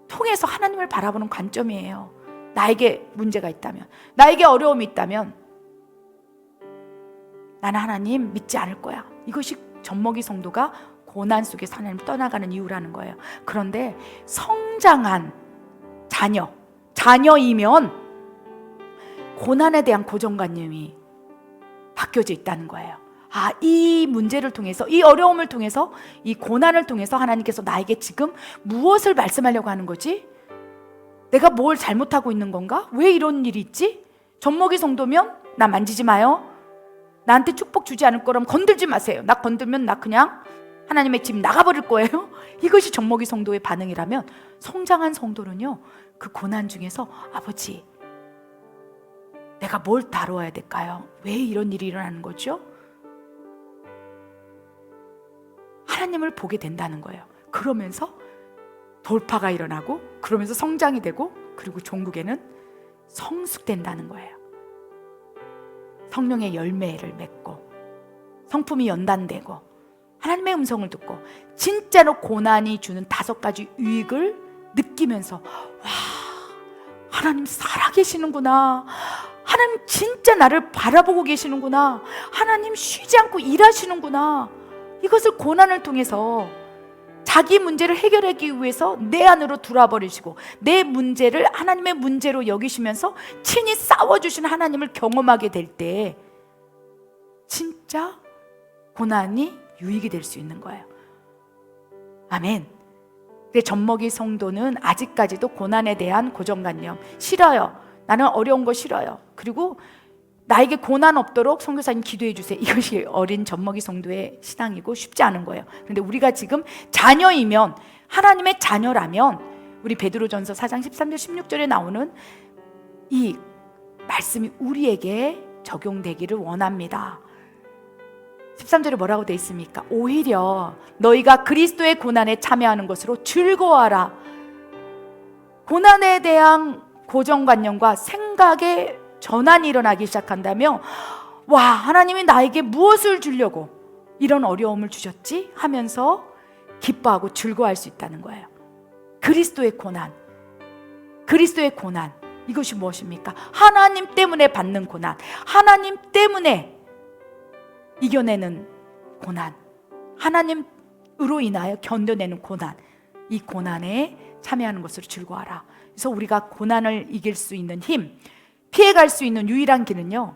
통해서 하나님을 바라보는 관점이에요. 나에게 문제가 있다면, 나에게 어려움이 있다면 나는 하나님 믿지 않을 거야. 이것이 젖먹이 성도가 고난 속에서 하나님을 떠나가는 이유라는 거예요. 그런데 성장한 자녀이면 고난에 대한 고정관념이 바뀌어져 있다는 거예요. 아, 이 문제를 통해서, 이 어려움을 통해서, 이 고난을 통해서 하나님께서 나에게 지금 무엇을 말씀하려고 하는 거지? 내가 뭘 잘못하고 있는 건가? 왜 이런 일이 있지? 젖먹이 성도면 나 만지지 마요. 나한테 축복 주지 않을 거라면 건들지 마세요. 나 건들면 나 그냥 하나님의 집 나가버릴 거예요. 이것이 젖먹이 성도의 반응이라면, 성장한 성도는요, 그 고난 중에서 아버지, 내가 뭘 다루어야 될까요? 왜 이런 일이 일어나는 거죠? 하나님을 보게 된다는 거예요. 그러면서 돌파가 일어나고, 그러면서 성장이 되고, 그리고 종국에는 성숙된다는 거예요. 성령의 열매를 맺고 성품이 연단되고 하나님의 음성을 듣고 진짜로 고난이 주는 5가지 유익을 느끼면서, 와, 하나님 살아계시는구나. 하나님 진짜 나를 바라보고 계시는구나. 하나님 쉬지 않고 일하시는구나. 이것을 고난을 통해서 자기 문제를 해결하기 위해서 내 안으로 들어와버리시고 내 문제를 하나님의 문제로 여기시면서 친히 싸워주신 하나님을 경험하게 될 때 진짜 고난이 유익이 될 수 있는 거예요. 아멘. 근데 젖먹이 성도는 아직까지도 고난에 대한 고정관념 싫어요. 나는 어려운 거 싫어요. 그리고 나에게 고난 없도록 선교사님 기도해 주세요. 이것이 어린 젖먹이 성도의 신앙이고 쉽지 않은 거예요. 그런데 우리가 지금 자녀이면, 하나님의 자녀라면, 우리 베드로전서 4장 13절 16절에 나오는 이 말씀이 우리에게 적용되기를 원합니다. 13절에 뭐라고 되어 있습니까? 오히려 너희가 그리스도의 고난에 참여하는 것으로 즐거워하라. 고난에 대한 고정관념과 생각의 전환이 일어나기 시작한다면, 와, 하나님이 나에게 무엇을 주려고 이런 어려움을 주셨지? 하면서 기뻐하고 즐거워할 수 있다는 거예요. 그리스도의 고난, 그리스도의 고난, 이것이 무엇입니까? 하나님 때문에 받는 고난, 하나님 때문에 이겨내는 고난, 하나님으로 인하여 견뎌내는 고난, 이 고난에 참여하는 것으로 즐거워하라. 그래서 우리가 고난을 이길 수 있는 힘, 피해갈 수 있는 유일한 길은요,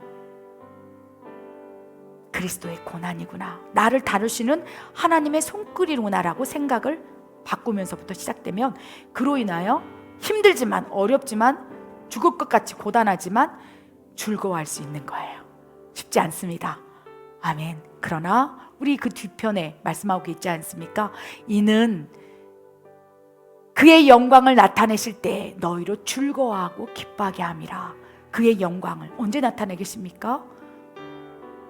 그리스도의 고난이구나, 나를 다루시는 하나님의 손길이구나라고 생각을 바꾸면서부터 시작되면, 그로 인하여 힘들지만, 어렵지만, 죽을 것 같이 고단하지만 즐거워할 수 있는 거예요. 쉽지 않습니다. 아멘. 그러나 우리 그 뒤편에 말씀하고 있지 않습니까? 이는 그의 영광을 나타내실 때 너희로 즐거워하고 기뻐하게 함이라. 그의 영광을 언제 나타내겠습니까?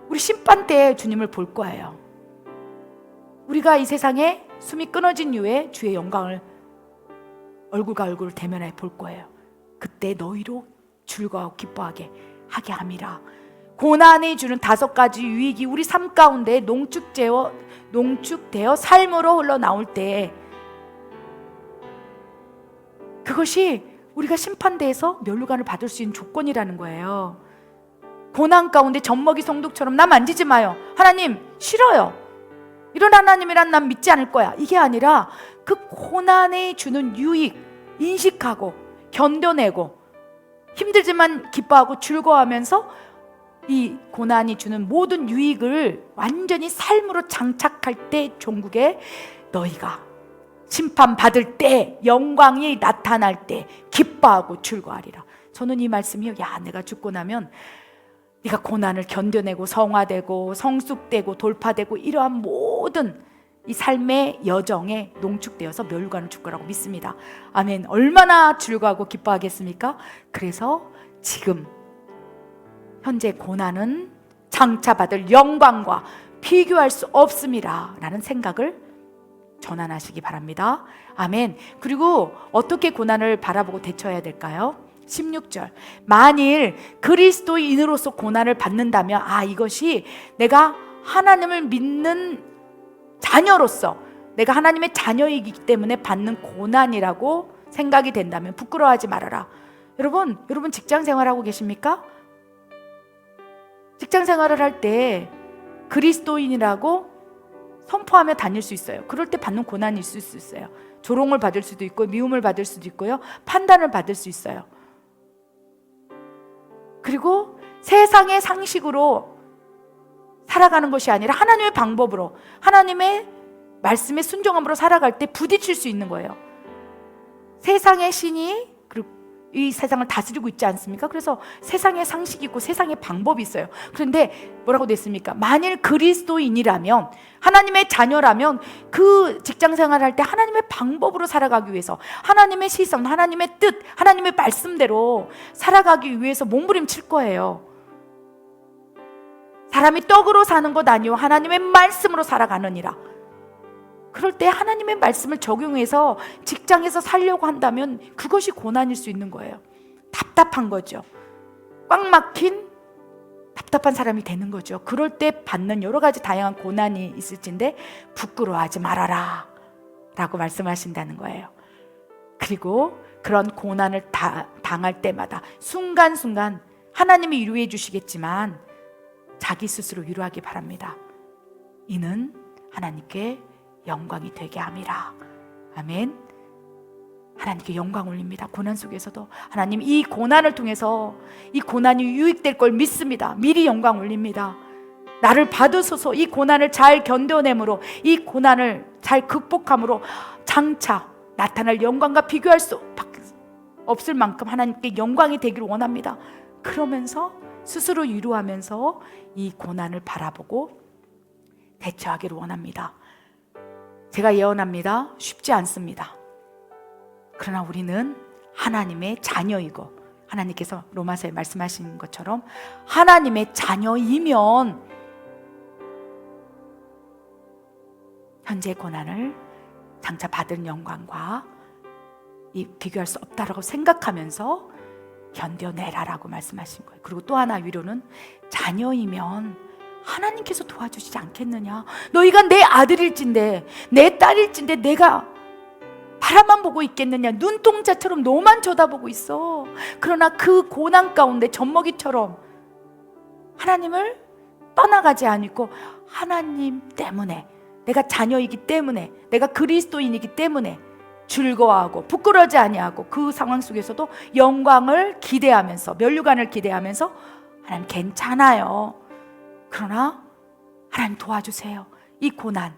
우리 심판 때 주님을 볼 거예요. 우리가 이 세상에 숨이 끊어진 이후에 주의 영광을 얼굴과 얼굴을 대면해 볼 거예요. 그때 너희로 즐거워하고 기뻐하게 하게 함이라. 고난이 주는 5가지 유익이 우리 삶 가운데 농축되어 삶으로 흘러나올 때, 그것이 우리가 심판대에서 면류관을 받을 수 있는 조건이라는 거예요. 고난 가운데 젖먹이 송독처럼 나 만지지 마요, 하나님 싫어요, 이런 하나님이란 난 믿지 않을 거야, 이게 아니라 그 고난이 주는 유익 인식하고 견뎌내고 힘들지만 기뻐하고 즐거워하면서 이 고난이 주는 모든 유익을 완전히 삶으로 장착할 때 종국에 너희가 심판받을 때, 영광이 나타날 때 기뻐하고 즐거워하리라. 저는 이 말씀이요, 야, 내가 죽고 나면 네가 고난을 견뎌내고 성화되고 성숙되고 돌파되고 이러한 모든 이 삶의 여정에 농축되어서 멸관을 줄 거라고 믿습니다. 아멘. 얼마나 즐거워하고 기뻐하겠습니까? 그래서 지금 현재 고난은 장차 받을 영광과 비교할 수 없습니다 라는 생각을 전환하시기 바랍니다. 아멘. 그리고 어떻게 고난을 바라보고 대처해야 될까요? 16절, 만일 그리스도인으로서 고난을 받는다면, 이것이 내가 하나님을 믿는 자녀로서, 내가 하나님의 자녀이기 때문에 받는 고난이라고 생각이 된다면 부끄러워하지 말아라. 여러분 직장 생활하고 계십니까? 직장 생활을 할 때 그리스도인이라고 선포하며 다닐 수 있어요. 그럴 때 받는 고난이 있을 수 있어요. 조롱을 받을 수도 있고 미움을 받을 수도 있고요, 판단을 받을 수 있어요. 그리고 세상의 상식으로 살아가는 것이 아니라 하나님의 방법으로, 하나님의 말씀에 순종함으로 살아갈 때 부딪힐 수 있는 거예요. 세상의 신이 이 세상을 다스리고 있지 않습니까? 그래서 세상의 상식이 있고 세상의 방법이 있어요. 그런데 뭐라고 됐습니까? 만일 그리스도인이라면, 하나님의 자녀라면 그 직장생활을 할 때 하나님의 방법으로 살아가기 위해서, 하나님의 시선, 하나님의 뜻, 하나님의 말씀대로 살아가기 위해서 몸부림칠 거예요. 사람이 떡으로 사는 것 아니요 하나님의 말씀으로 살아가느니라. 그럴 때 하나님의 말씀을 적용해서 직장에서 살려고 한다면 그것이 고난일 수 있는 거예요. 답답한 거죠. 꽉 막힌 답답한 사람이 되는 거죠. 그럴 때 받는 여러 가지 다양한 고난이 있을진데 부끄러워하지 말아라 라고 말씀하신다는 거예요. 그리고 그런 고난을 당할 때마다 순간순간 하나님이 위로해 주시겠지만 자기 스스로 위로하기 바랍니다. 이는 하나님께 영광이 되게 함이라. 아멘. 하나님께 영광 올립니다. 고난 속에서도 하나님 이 고난을 통해서 이 고난이 유익될 걸 믿습니다. 미리 영광 올립니다. 나를 받으소서. 이 고난을 잘 견뎌내므로, 이 고난을 잘 극복함으로 장차 나타날 영광과 비교할 수 없을 만큼 하나님께 영광이 되기를 원합니다. 그러면서 스스로 위로하면서 이 고난을 바라보고 대처하기를 원합니다. 제가 예언합니다. 쉽지 않습니다. 그러나 우리는 하나님의 자녀이고, 하나님께서 로마서에 말씀하신 것처럼 하나님의 자녀이면 현재 고난을 장차 받은 영광과 비교할 수 없다라고 생각하면서 견뎌내라라고 말씀하신 거예요. 그리고 또 하나 위로는 자녀이면 하나님께서 도와주시지 않겠느냐. 너희가 내 아들일진데 내 딸일진데 내가 바라만 보고 있겠느냐. 눈동자처럼 너만 쳐다보고 있어. 그러나 그 고난 가운데 젖먹이처럼 하나님을 떠나가지 않고 하나님 때문에, 내가 자녀이기 때문에, 내가 그리스도인이기 때문에 즐거워하고 부끄러워하지 아니하고 그 상황 속에서도 영광을 기대하면서, 면류관을 기대하면서 하나님 괜찮아요. 그러나 하나님 도와주세요. 이 고난,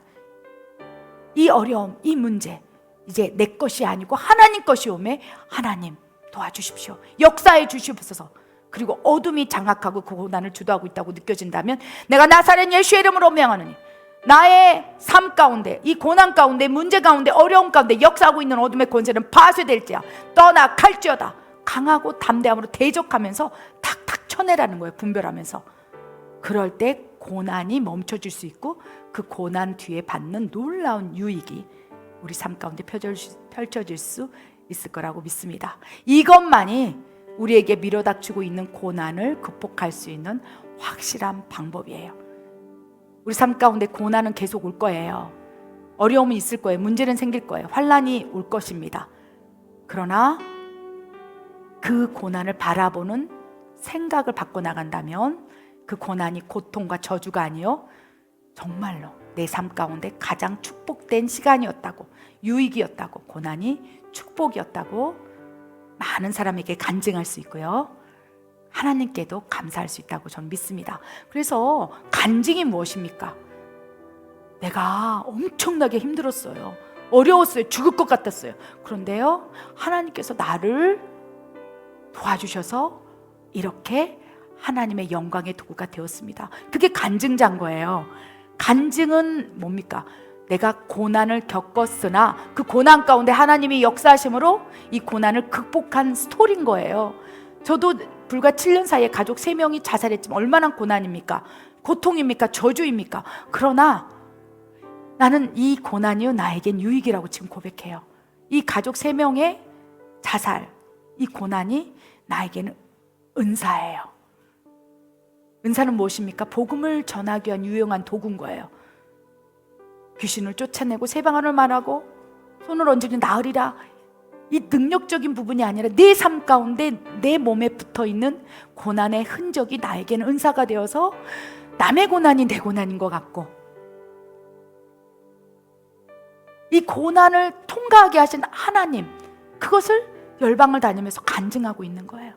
이 어려움, 이 문제 이제 내 것이 아니고 하나님 것이 오매 하나님 도와주십시오. 역사해 주시옵소서. 그리고 어둠이 장악하고 그 고난을 주도하고 있다고 느껴진다면 내가 나사렛 예수의 이름으로 명하노니 나의 삶 가운데, 이 고난 가운데, 문제 가운데, 어려움 가운데 역사하고 있는 어둠의 권세는 파쇄될지야 떠나 갈지어다. 강하고 담대함으로 대적하면서 탁탁 쳐내라는 거예요. 분별하면서. 그럴 때 고난이 멈춰질 수 있고 그 고난 뒤에 받는 놀라운 유익이 우리 삶 가운데 펼쳐질 수 있을 거라고 믿습니다. 이것만이 우리에게 밀어닥치고 있는 고난을 극복할 수 있는 확실한 방법이에요. 우리 삶 가운데 고난은 계속 올 거예요. 어려움이 있을 거예요. 문제는 생길 거예요. 환난이 올 것입니다. 그러나 그 고난을 바라보는 생각을 바꿔나간다면 그 고난이 고통과 저주가 아니요 정말로 내 삶 가운데 가장 축복된 시간이었다고, 유익이었다고, 고난이 축복이었다고 많은 사람에게 간증할 수 있고요, 하나님께도 감사할 수 있다고 저는 믿습니다. 그래서 간증이 무엇입니까? 내가 엄청나게 힘들었어요. 어려웠어요. 죽을 것 같았어요. 그런데요, 하나님께서 나를 도와주셔서 이렇게 하나님의 영광의 도구가 되었습니다. 그게 간증자인 거예요. 간증은 뭡니까? 내가 고난을 겪었으나 그 고난 가운데 하나님이 역사하심으로 이 고난을 극복한 스토리인 거예요. 저도 불과 7년 사이에 가족 3명이 자살했지만 얼마나 고난입니까? 고통입니까? 저주입니까? 그러나 나는 이 고난이요 나에겐 유익이라고 지금 고백해요. 이 가족 3명의 자살, 이 고난이 나에게는 은사예요. 은사는 무엇입니까? 복음을 전하기 위한 유용한 도구인 거예요. 귀신을 쫓아내고 세방언을 말하고 손을 얹으니 나으리라, 이 능력적인 부분이 아니라 내 삶 가운데 내 몸에 붙어있는 고난의 흔적이 나에게는 은사가 되어서 남의 고난이 내 고난인 것 같고, 이 고난을 통과하게 하신 하나님, 그것을 열방을 다니면서 간증하고 있는 거예요.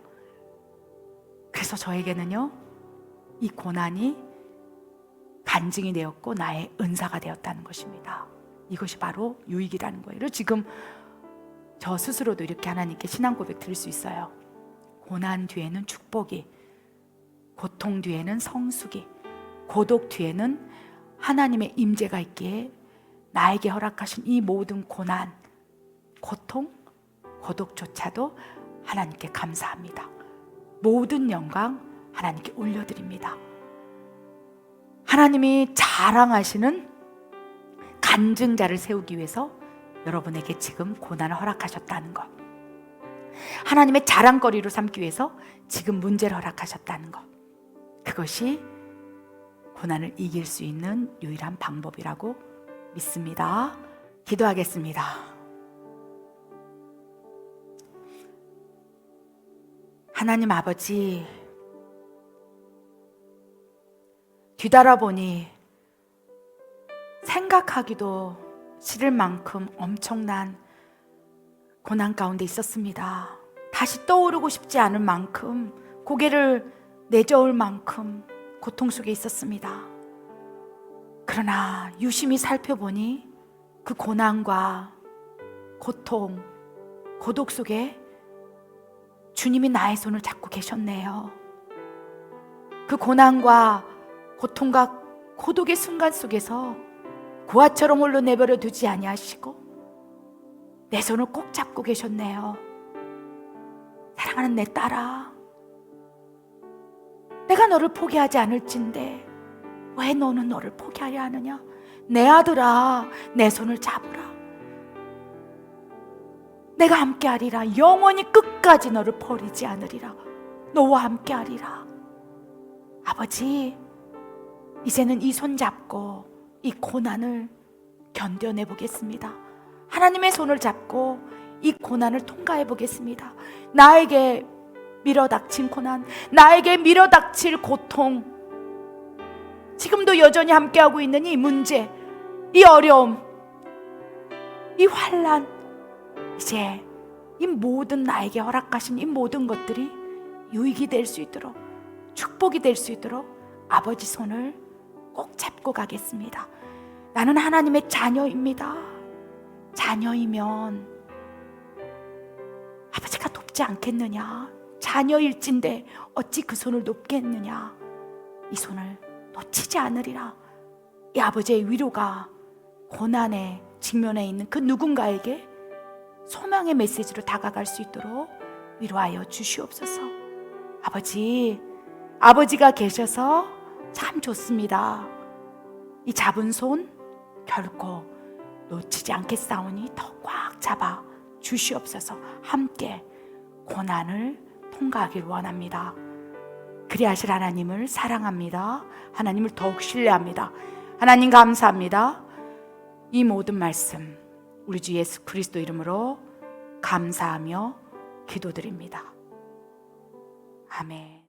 그래서 저에게는요, 이 고난이 간증이 되었고 나의 은사가 되었다는 것입니다. 이것이 바로 유익이라는 거예요. 지금 저 스스로도 이렇게 하나님께 신앙 고백 드릴 수 있어요. 고난 뒤에는 축복이, 고통 뒤에는 성숙이, 고독 뒤에는 하나님의 임재가 있기에 나에게 허락하신 이 모든 고난, 고통, 고독조차도 하나님께 감사합니다. 모든 영광 하나님께 올려드립니다. 하나님이 자랑하시는 간증자를 세우기 위해서 여러분에게 지금 고난을 허락하셨다는 것, 하나님의 자랑거리로 삼기 위해서 지금 문제를 허락하셨다는 것, 그것이 고난을 이길 수 있는 유일한 방법이라고 믿습니다. 기도하겠습니다. 하나님 아버지, 뒤돌아보니 생각하기도 싫을 만큼 엄청난 고난 가운데 있었습니다. 다시 떠오르고 싶지 않을 만큼, 고개를 내저을 만큼 고통 속에 있었습니다. 그러나 유심히 살펴보니 그 고난과 고통, 고독 속에 주님이 나의 손을 잡고 계셨네요. 그 고난과 고통과 고독의 순간 속에서 고아처럼 홀로 내버려 두지 아니하시고 내 손을 꼭 잡고 계셨네요. 사랑하는 내 딸아, 내가 너를 포기하지 않을진데 왜 너는 너를 포기하려 하느냐? 내 아들아, 내 손을 잡으라. 내가 함께하리라. 영원히 끝까지 너를 버리지 않으리라. 너와 함께하리라. 아버지, 이제는 이 손 잡고 이 고난을 견뎌내 보겠습니다. 하나님의 손을 잡고 이 고난을 통과해 보겠습니다. 나에게 밀어닥친 고난, 나에게 밀어닥칠 고통, 지금도 여전히 함께하고 있는 이 문제, 이 어려움, 이 환난, 이제 이 모든 나에게 허락하신 이 모든 것들이 유익이 될 수 있도록, 축복이 될 수 있도록 아버지 손을 꼭 잡고 가겠습니다. 나는 하나님의 자녀입니다. 자녀이면 아버지가 돕지 않겠느냐? 자녀일진데 어찌 그 손을 놓겠느냐? 이 손을 놓치지 않으리라. 이 아버지의 위로가 고난의 직면에 있는 그 누군가에게 소망의 메시지로 다가갈 수 있도록 위로하여 주시옵소서. 아버지가 계셔서 참 좋습니다. 이 잡은 손 결코 놓치지 않겠사오니 더 꽉 잡아 주시옵소서. 함께 고난을 통과하길 원합니다. 그리하실 하나님을 사랑합니다. 하나님을 더욱 신뢰합니다. 하나님 감사합니다. 이 모든 말씀 우리 주 예수 그리스도 이름으로 감사하며 기도드립니다. 아멘.